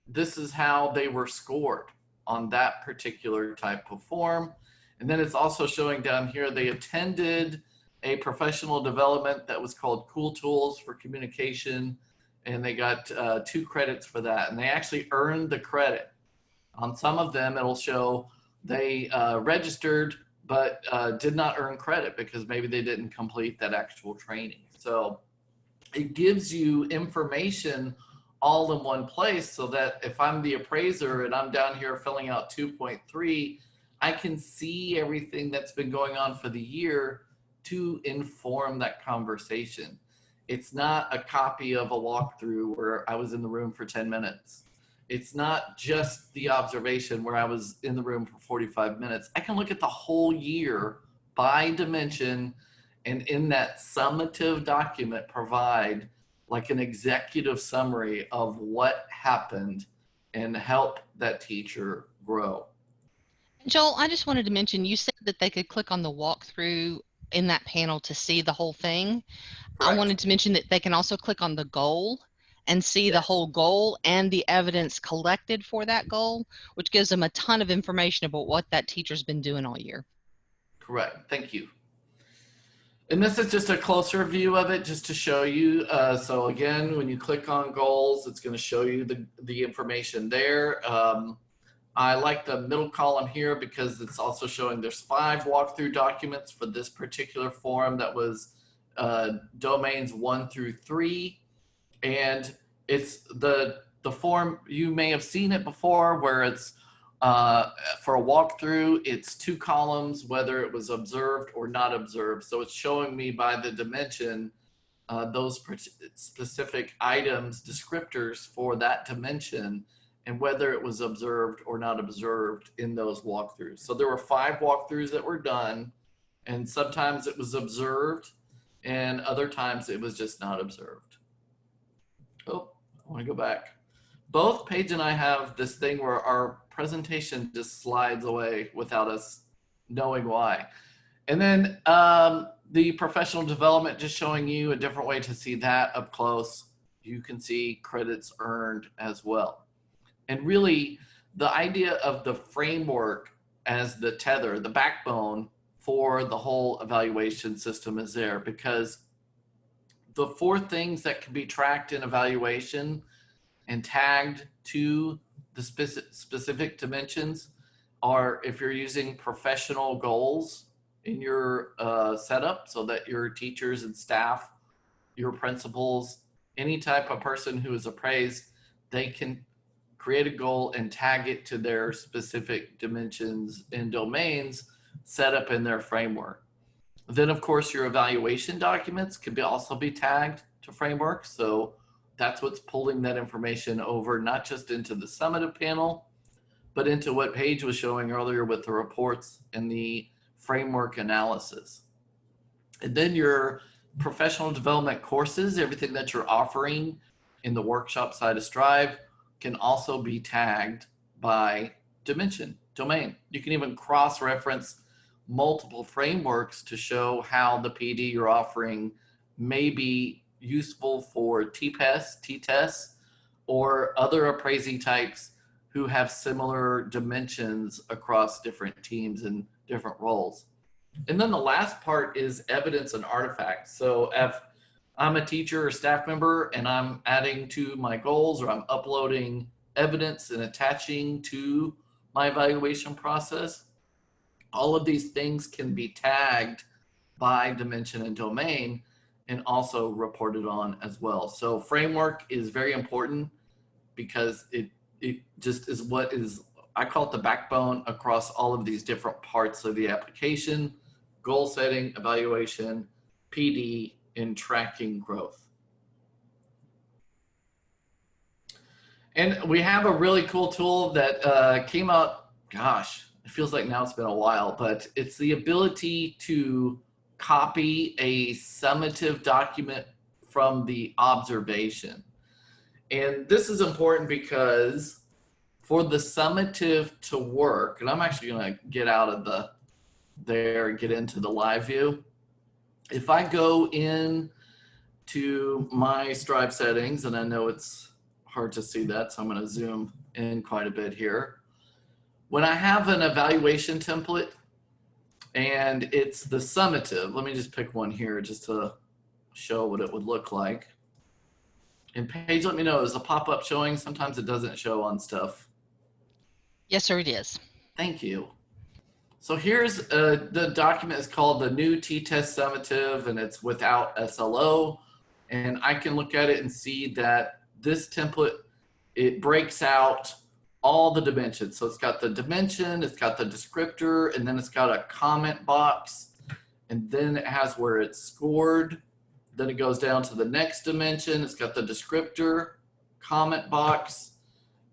this is how they were scored on that particular type of form. And then it's also showing down here, they attended a professional development that was called Cool Tools for Communication, and they got 2 credits for that. And they actually earned the credit. On some of them, it'll show they registered, but did not earn credit because maybe they didn't complete that actual training. So it gives you information all in one place so that if I'm the appraiser and I'm down here filling out 2.3, I can see everything that's been going on for the year to inform that conversation. It's not a copy of a walkthrough where I was in the room for 10 minutes. It's not just the observation where I was in the room for 45 minutes. I can look at the whole year by dimension, and in that summative document provide like an executive summary of what happened and help that teacher grow. Joel, I just wanted to mention, you said that they could click on the walkthrough in that panel to see the whole thing. Correct. I wanted to mention that they can also click on the goal and see the whole goal and the evidence collected for that goal, which gives them a ton of information about what that teacher's been doing all year. Correct. Thank you. And this is just a closer view of it just to show you. So again, when you click on goals, it's going to show you the information there. I like the middle column here because it's also showing there's 5 walkthrough documents for this particular form that was domains 1 through 3. And it's the form, you may have seen it before, where it's for a walkthrough, it's 2 columns, whether it was observed or not observed. So it's showing me by the dimension those specific items, descriptors for that dimension, and whether it was observed or not observed in those walkthroughs. So there were 5 walkthroughs that were done, and sometimes it was observed, and other times it was just not observed. Oh, I want to go back. Both Paige and I have this thing where our presentation just slides away without us knowing why. And then the professional development, just showing you a different way to see that up close. You can see credits earned as well. And really, the idea of the framework as the tether, the backbone for the whole evaluation system is there, because the 4 things that can be tracked in evaluation and tagged to the specific dimensions are, if you're using professional goals in your setup, so that your teachers and staff, your principals, any type of person who is appraised, they can create a goal and tag it to their specific dimensions and domains set up in their framework. Then, of course, your evaluation documents can also be tagged to frameworks. So that's what's pulling that information over, not just into the summative panel, but into what Paige was showing earlier with the reports and the framework analysis. And then your professional development courses, everything that you're offering in the workshop side of Strive, can also be tagged by domain. You can even cross-reference multiple frameworks to show how the PD you're offering may be useful for T-tests or other appraising types who have similar dimensions across different teams and different roles. And then the last part is evidence and artifacts. So if I'm a teacher or staff member and I'm adding to my goals, or I'm uploading evidence and attaching to my evaluation process, all of these things can be tagged by dimension and domain and also reported on as well. So framework is very important because it just is what is, I call it the backbone across all of these different parts of the application: goal setting, evaluation, PD, and tracking growth. And we have a really cool tool that came out, gosh, it feels like now it's been a while, but it's the ability to copy a summative document from the observation. And this is important because for the summative to work, and I'm actually going to get out of there and get into the live view. If I go in to my Strive settings, and I know it's hard to see that, so I'm going to zoom in quite a bit here. When I have an evaluation template and it's the summative, let me just pick one here just to show what it would look like. And Paige, let me know, is the pop-up showing? Sometimes it doesn't show on stuff. Yes, sir, it is. Thank you. So here's the document is called the new t-test summative, and it's without SLO. And I can look at it and see that this template, it breaks out all the dimensions. So it's got the dimension, it's got the descriptor, and then it's got a comment box. And then it has where it's scored. Then it goes down to the next dimension. It's got the descriptor, comment box,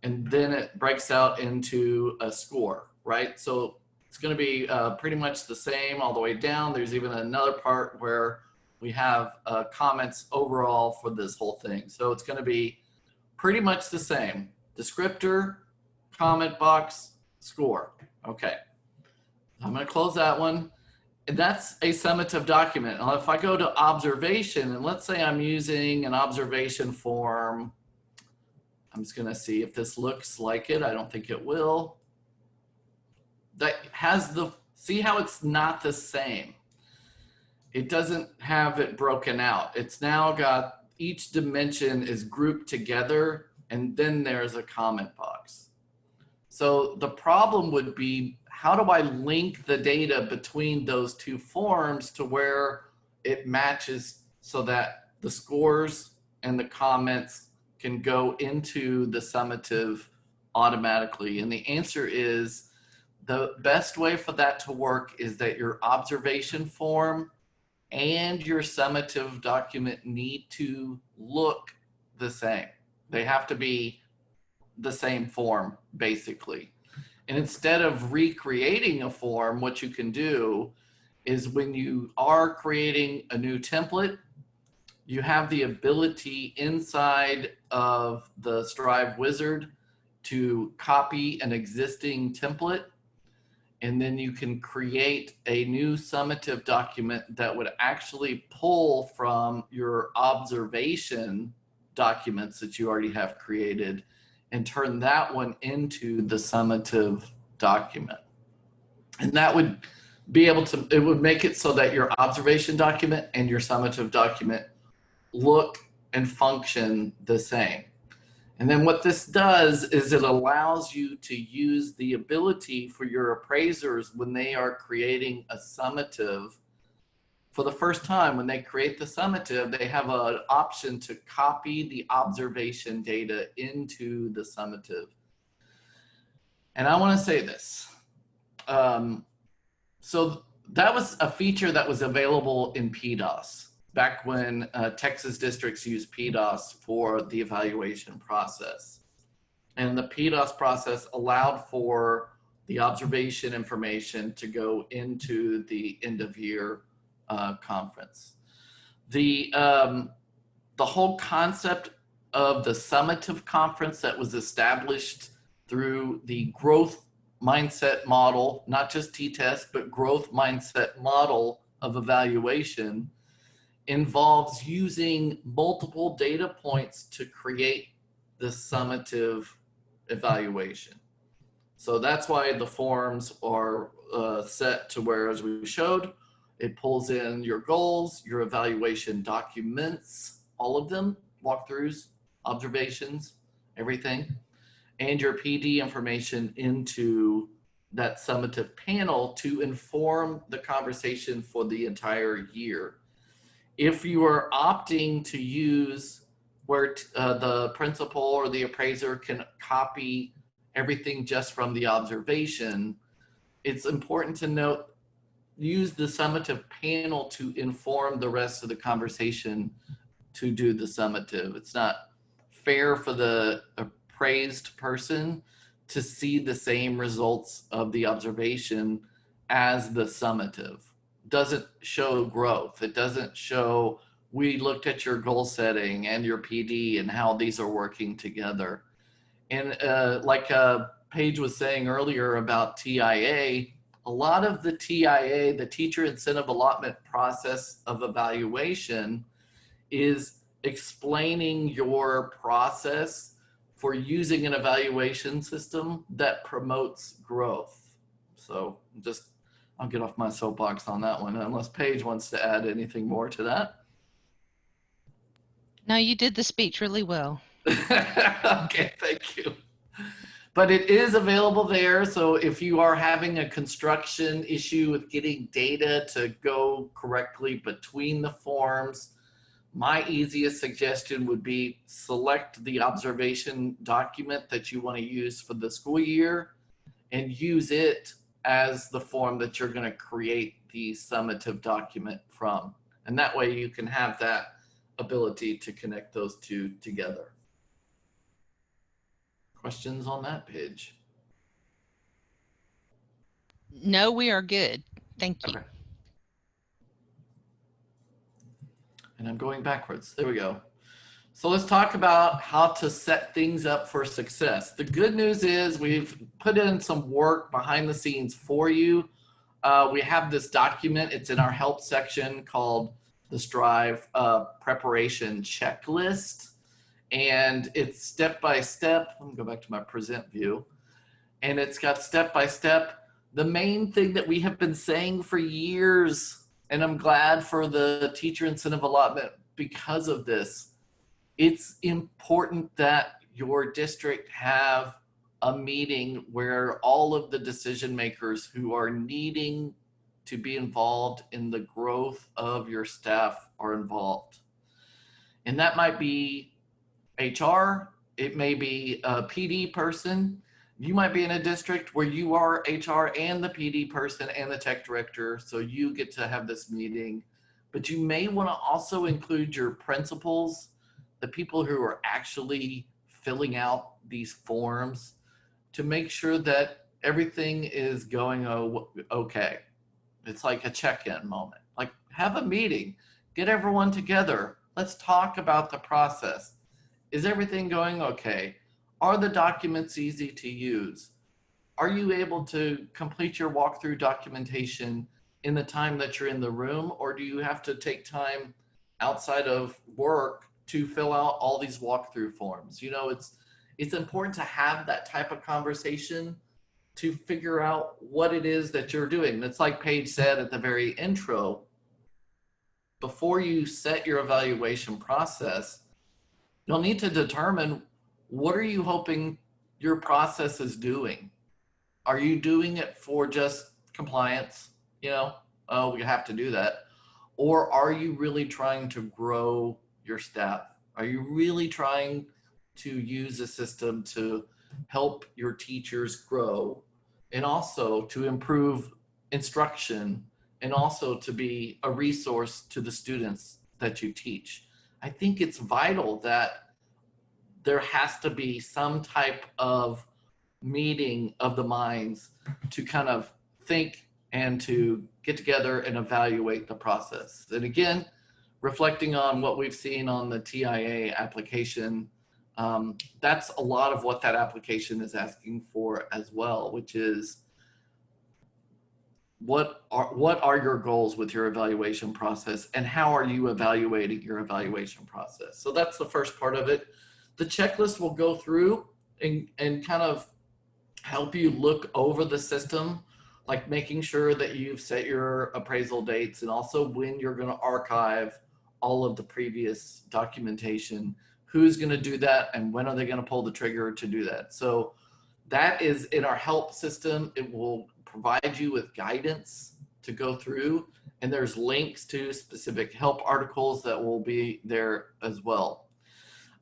and then it breaks out into a score, right? So it's going to be pretty much the same all the way down. There's even another part where we have comments overall for this whole thing. So it's going to be pretty much the same. Descriptor, comment box, score. Okay. I'm going to close that one. And that's a summative document. Now, if I go to observation, and let's say I'm using an observation form, I'm just going to see if this looks like it. I don't think it will. That has the, see how it's not the same. It doesn't have it broken out. It's now got each dimension is grouped together, and then there's a comment box. So the problem would be, how do I link the data between those two forms to where it matches so that the scores and the comments can go into the summative automatically? And the answer is, the best way for that to work is that your observation form and your summative document need to look the same. They have to be the same form, basically. And instead of recreating a form, what you can do is, when you are creating a new template, you have the ability inside of the Strive wizard to copy an existing template, and then you can create a new summative document that would actually pull from your observation documents that you already have created and turn that one into the summative document. And that would be able to, it would make it so that your observation document and your summative document look and function the same. And then what this does is it allows you to use the ability for your appraisers, when they are creating a summative for the first time, when they create the summative, they have an option to copy the observation data into the summative. And I want to say this. So that was a feature that was available in PDOS back when Texas districts used PDOS for the evaluation process. And the PDOS process allowed for the observation information to go into the end of year conference. The whole concept of the summative conference that was established through the growth mindset model, not just t-test, but growth mindset model of evaluation, involves using multiple data points to create the summative evaluation. So that's why the forms are set to where, as we showed, it pulls in your goals, your evaluation documents, all of them, walkthroughs, observations, everything, and your PD information into that summative panel to inform the conversation for the entire year. If you are opting to use where the principal or the appraiser can copy everything just from the observation, it's important to note, use the summative panel to inform the rest of the conversation to do the summative. It's not fair for the appraised person to see the same results of the observation as the summative. It doesn't show growth. It doesn't show, we looked at your goal setting and your PD and how these are working together. And like Paige was saying earlier about TIA, a lot of the TIA, the teacher incentive allotment process of evaluation, is explaining your process for using an evaluation system that promotes growth. So I'll get off my soapbox on that one, unless Paige wants to add anything more to that. No, you did the speech really well. Okay, thank you. But it is available there. So if you are having a construction issue with getting data to go correctly between the forms, my easiest suggestion would be select the observation document that you want to use for the school year and use it as the form that you're going to create the summative document from. And that way you can have that ability to connect those two together. Questions on that, Paige? No, we are good. Thank you. Okay. And I'm going backwards. There we go. So let's talk about how to set things up for success. The good news is we've put in some work behind the scenes for you. We have this document. It's in our help section called the Strive Preparation Checklist. And it's step-by-step. Let me go back to my present view. And it's got step-by-step. The main thing that we have been saying for years, and I'm glad for the teacher incentive allotment because of this, it's important that your district have a meeting where all of the decision makers who are needing to be involved in the growth of your staff are involved. And that might be HR, it may be a PD person. You might be in a district where you are HR and the PD person and the tech director, so you get to have this meeting. But you may want to also include your principals, the people who are actually filling out these forms, to make sure that everything is going okay. It's like a check-in moment. Like, have a meeting, get everyone together. Let's talk about the process. Is everything going okay? Are the documents easy to use? Are you able to complete your walkthrough documentation in the time that you're in the room, or do you have to take time outside of work to fill out all these walkthrough forms? You know, it's important to have that type of conversation to figure out what it is that you're doing. It's like Paige said at the very intro, before you set your evaluation process, you'll need to determine, what are you hoping your process is doing? Are you doing it for just compliance? You know, oh, we have to do that. Or are you really trying to grow your staff? Are you really trying to use a system to help your teachers grow, and also to improve instruction, and also to be a resource to the students that you teach? I think it's vital that there has to be some type of meeting of the minds to kind of think and to get together and evaluate the process. And again, reflecting on what we've seen on the TIA application, that's a lot of what that application is asking for as well, which is, what are your goals with your evaluation process, and how are you evaluating your evaluation process? So that's the first part of it. The checklist will go through and kind of help you look over the system, like making sure that you've set your appraisal dates and also when you're going to archive all of the previous documentation, who's going to do that, and when are they going to pull the trigger to do that. So that is in our help system. It will provide you with guidance to go through, and there's links to specific help articles that will be there as well.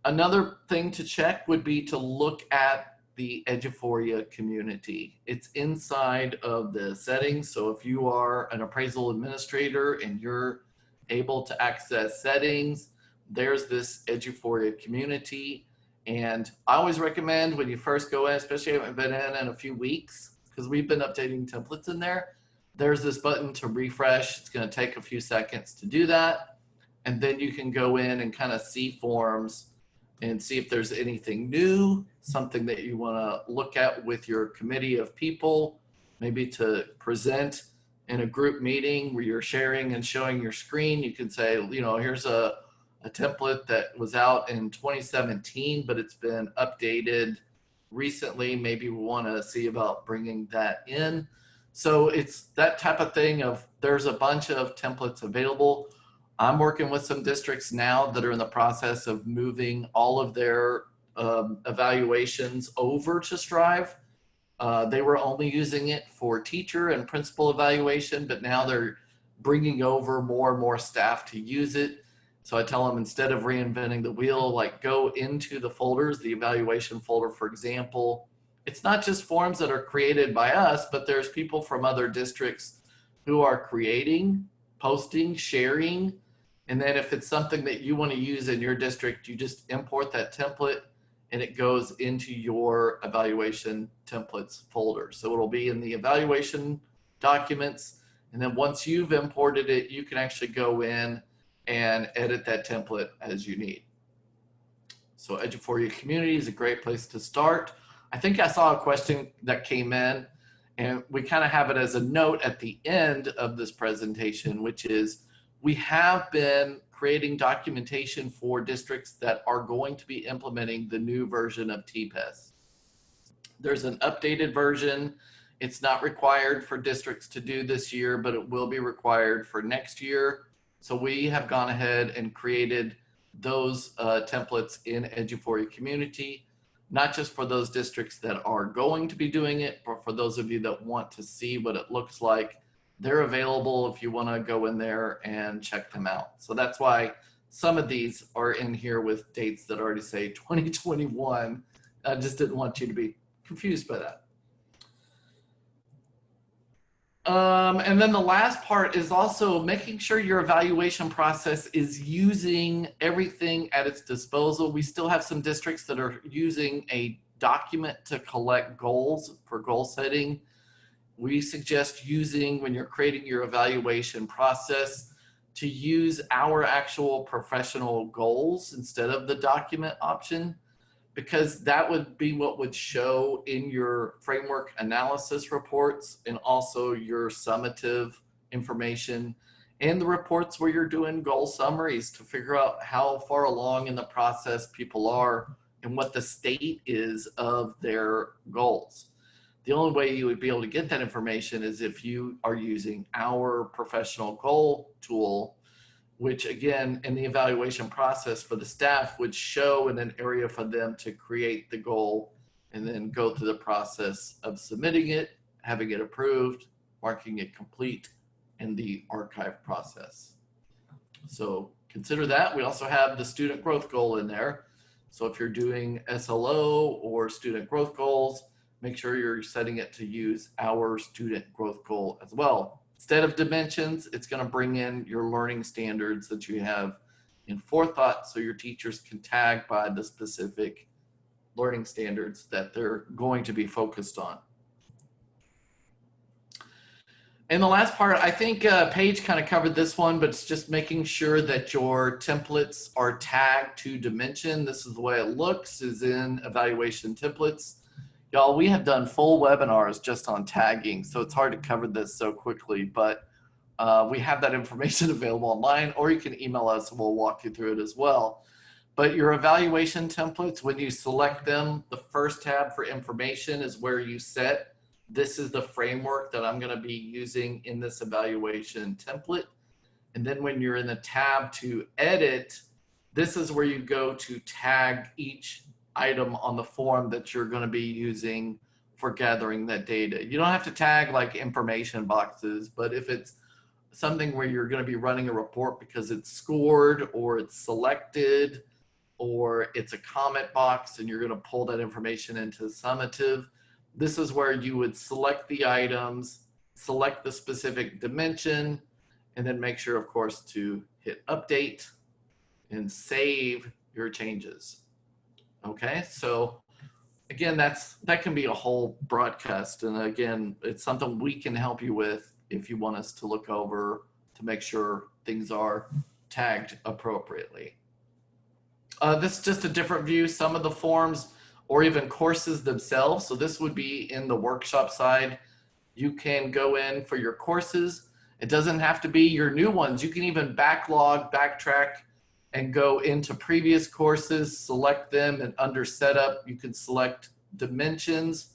Another thing to check would be to look at the Eduphoria community. It's inside of the settings. So if you are an appraisal administrator and you're able to access settings, there's this Eduphoria community. And I always recommend when you first go in, especially if you haven't been in a few weeks, because we've been updating templates in there, there's this button to refresh. It's going to take a few seconds to do that. And then you can go in and kind of see forms and see if there's anything new, something that you want to look at with your committee of people, maybe to present in a group meeting where you're sharing and showing your screen. You can say, you know, here's a template that was out in 2017, but it's been updated recently. Maybe we want to see about bringing that in. So it's that type of thing of there's a bunch of templates available. I'm working with some districts now that are in the process of moving all of their evaluations over to Strive. They were only using it for teacher and principal evaluation, but now they're bringing over more and more staff to use it. So I tell them, instead of reinventing the wheel, like go into the folders, the evaluation folder, for example. It's not just forms that are created by us, but there's people from other districts who are creating, posting, sharing. And then if it's something that you want to use in your district, you just import that template and it goes into your evaluation templates folder. So it'll be in the evaluation documents. And then once you've imported it, you can actually go in and edit that template as you need. So Eduphoria community is a great place to start. I think I saw a question that came in, and we kind of have it as a note at the end of this presentation, which is we have been creating documentation for districts that are going to be implementing the new version of TPES. There's an updated version. It's not required for districts to do this year, but it will be required for next year. So we have gone ahead and created those templates in Eduphoria community, not just for those districts that are going to be doing it, but for those of you that want to see what it looks like. They're available if you want to go in there and check them out. So that's why some of these are in here with dates that already say 2021. I just didn't want you to be confused by that. And then the last part is also making sure your evaluation process is using everything at its disposal. We still have some districts that are using a document to collect goals for goal setting. We suggest using, when you're creating your evaluation process, to use our actual professional goals instead of the document option, because that would be what would show in your framework analysis reports and also your summative information and the reports where you're doing goal summaries to figure out how far along in the process people are and what the state is of their goals. The only way you would be able to get that information is if you are using our professional goal tool, which again, in the evaluation process for the staff would show in an area for them to create the goal and then go through the process of submitting it, having it approved, marking it complete, and the archive process. So consider that. We also have the student growth goal in there. So if you're doing SLO or student growth goals, make sure you're setting it to use our student growth goal as well. Instead of dimensions, it's going to bring in your learning standards that you have in forethought so your teachers can tag by the specific learning standards that they're going to be focused on. And the last part, I think Paige kind of covered this one, but it's just making sure that your templates are tagged to dimension. This is the way it looks, is in evaluation templates. Y'all, we have done full webinars just on tagging, so it's hard to cover this so quickly, but we have that information available online, or you can email us and we'll walk you through it as well. But your evaluation templates, when you select them, the first tab for information is where you set, this is the framework that I'm going to be using in this evaluation template. And then when you're in the tab to edit, this is where you go to tag each item on the form that you're going to be using for gathering that data. You don't have to tag like information boxes, but if it's something where you're going to be running a report because it's scored or it's selected or it's a comment box and you're going to pull that information into summative, this is where you would select the items, select the specific dimension, and then make sure, of course, to hit update and save your changes. Okay, so again, that can be a whole broadcast. And again, it's something we can help you with if you want us to look over to make sure things are tagged appropriately. This is just a different view. Some of the forms or even courses themselves. So this would be in the workshop side. You can go in for your courses. It doesn't have to be your new ones. You can even backlog, backtrack, and go into previous courses, select them, and under setup, you can select dimensions.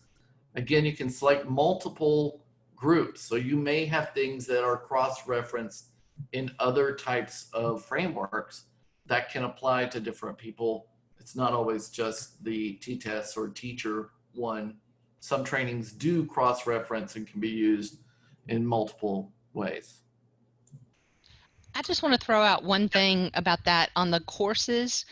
Again, you can select multiple groups. So you may have things that are cross-referenced in other types of frameworks that can apply to different people. It's not always just the T-TESS or teacher one. Some trainings do cross-reference and can be used in multiple ways. I just want to throw out one thing about that on the courses.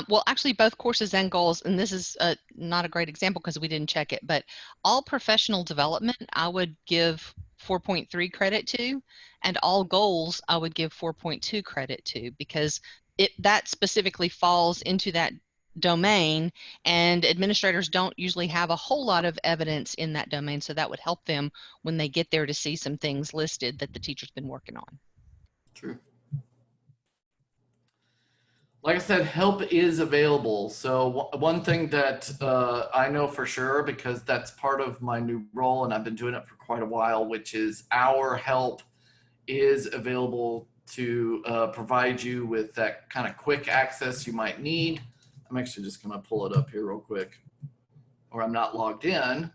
Well, actually, both courses and goals, and this is not a great example because we didn't check it, but all professional development, I would give 4.3 credit to, and all goals, I would give 4.2 credit to, because that specifically falls into that domain, and administrators don't usually have a whole lot of evidence in that domain, so that would help them when they get there to see some things listed that the teacher's been working on. True. Like I said, help is available. So one thing that I know for sure, because that's part of my new role and I've been doing it for quite a while, which is our help is available to provide you with that kind of quick access you might need. I'm actually just going to pull it up here real quick, or I'm not logged in.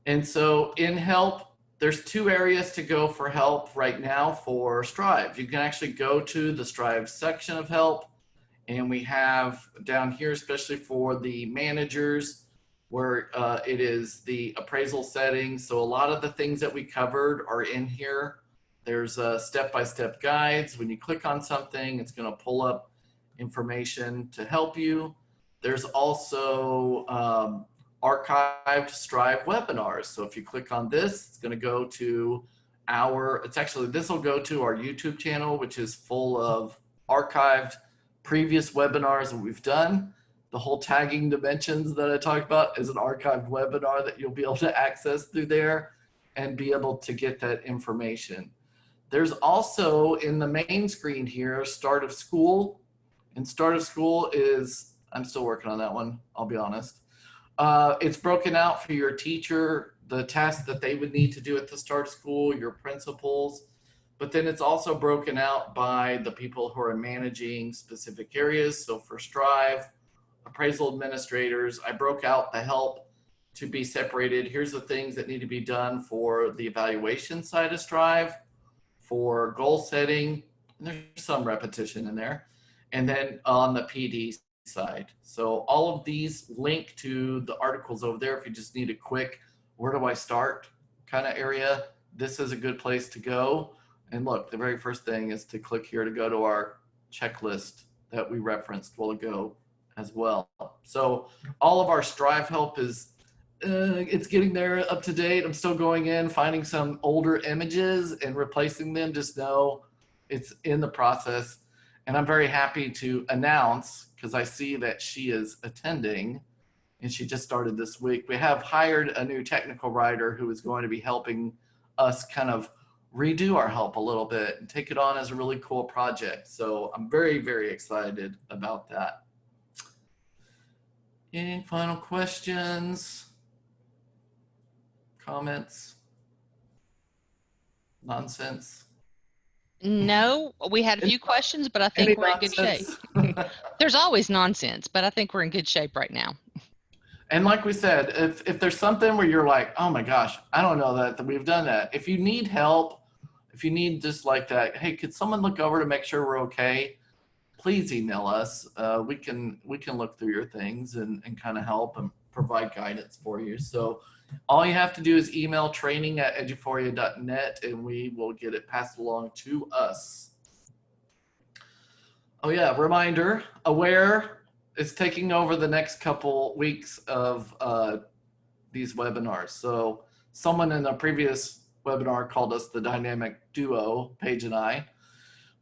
And so in help, there's two areas to go for help right now for Strive. You can actually go to the Strive section of help, and we have down here, especially for the managers, where it is the appraisal settings. So a lot of the things that we covered are in here. There's step-by-step guides. When you click on something, it's going to pull up information to help you. There's also archived Strive webinars. So if you click on this, it's going to go to this will go to our YouTube channel, which is full of archived previous webinars that we've done. The whole tagging dimensions that I talked about is an archived webinar that you'll be able to access through there and be able to get that information. There's also in the main screen here, Start of School. And Start of School is, I'm still working on that one, I'll be honest. It's broken out for your teacher, the tasks that they would need to do at the start of school, your principals, but then it's also broken out by the people who are managing specific areas. So for Strive, appraisal administrators, I broke out the help to be separated. Here's the things that need to be done for the evaluation side of Strive, for goal setting, and there's some repetition in there, and then on the PD side. So all of these link to the articles over there. If you just need a quick, where do I start kind of area, this is a good place to go. And look, the very first thing is to click here to go to our checklist that we referenced a while ago as well. So all of our Strive help is, it's getting there up to date. I'm still going in, finding some older images and replacing them. Just know it's in the process. And I'm very happy to announce, because I see that she is attending and she just started this week. We have hired a new technical writer who is going to be helping us kind of redo our help a little bit and take it on as a really cool project. So I'm very, very excited about that. Any final questions? Comments? Nonsense? No, we had a few questions, but I think Any we're in good shape. nonsense? There's always nonsense, but I think we're in good shape right now. And like we said, if there's something where you're like, oh my gosh, I don't know that we've done that. If you need help, if you need just like that, hey, could someone look over to make sure we're okay? Please email us. We can look through your things and kind of help and provide guidance for you. So all you have to do is email training@eduphoria.net and we will get it passed along to us. Oh yeah, reminder, Aware is taking over the next couple weeks of these webinars. So someone in a previous webinar called us the dynamic duo, Paige and I,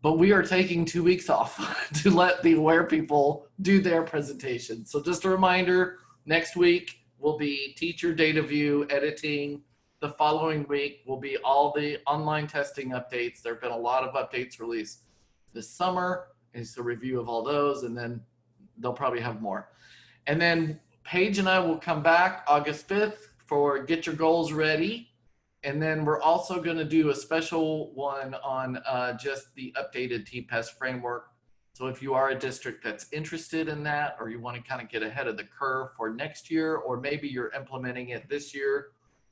but we are taking 2 weeks off to let the Aware people do their presentation. So just a reminder, next week will be teacher data view editing. The following week will be all the online testing updates. There have been a lot of updates released this summer. It's a review of all those, and then they'll probably have more. And then Paige and I will come back August 5th for Get Your Goals Ready. And then we're also going to do a special one on just the updated TPES framework. So if you are a district that's interested in that, or you want to kind of get ahead of the curve for next year, or maybe you're implementing it this year,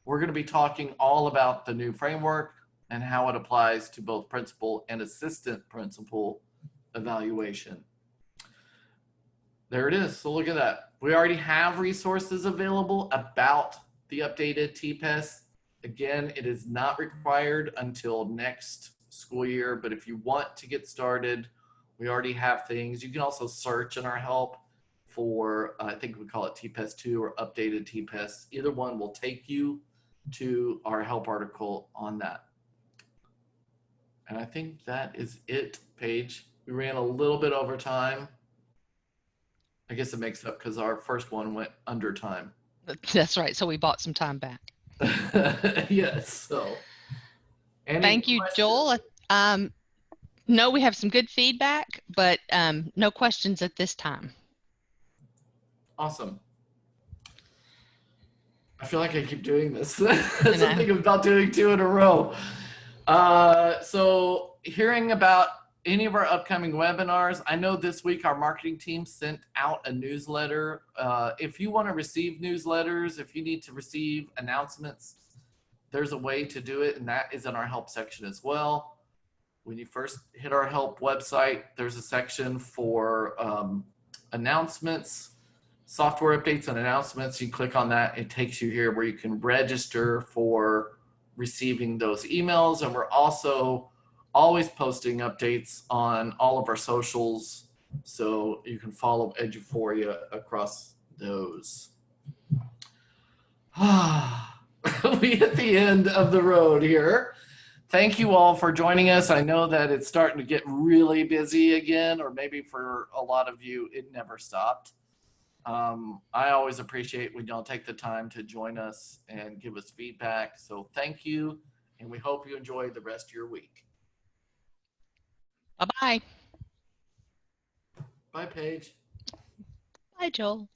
we're going to be talking all about the new framework and how it applies to both principal and assistant principal evaluation. There it is. So look at that. We already have resources available about the updated TPES. Again, it is not required until next school year, but if you want to get started, we already have things. You can also search in our help for, I think we call it TPES 2 or updated TPES. Either one will take you to our help article on that. And I think that is it, Paige. We ran a little bit over time. I guess it makes up because our first one went under time. That's right. So we bought some time back. Yes. So, thank you, Joel. No, we have some good feedback, but no questions at this time. Awesome. I feel like I keep doing this. That's the thing about doing 2 in a row. So hearing about any of our upcoming webinars, I know this week our marketing team sent out a newsletter. If you want to receive newsletters, if you need to receive announcements, there's a way to do it, and that is in our help section as well. When you first hit our help website, there's a section for announcements, software updates and announcements. You click on that, it takes you here where you can register for receiving those emails. And we're also always posting updates on all of our socials, so you can follow Eduphoria across those. We hit the end of the road here. Thank you all for joining us. I know that it's starting to get really busy again, or maybe for a lot of you, it never stopped. I always appreciate when y'all take the time to join us and give us feedback. So thank you, and we hope you enjoy the rest of your week. Bye-bye. Bye, Paige. Bye, Joel.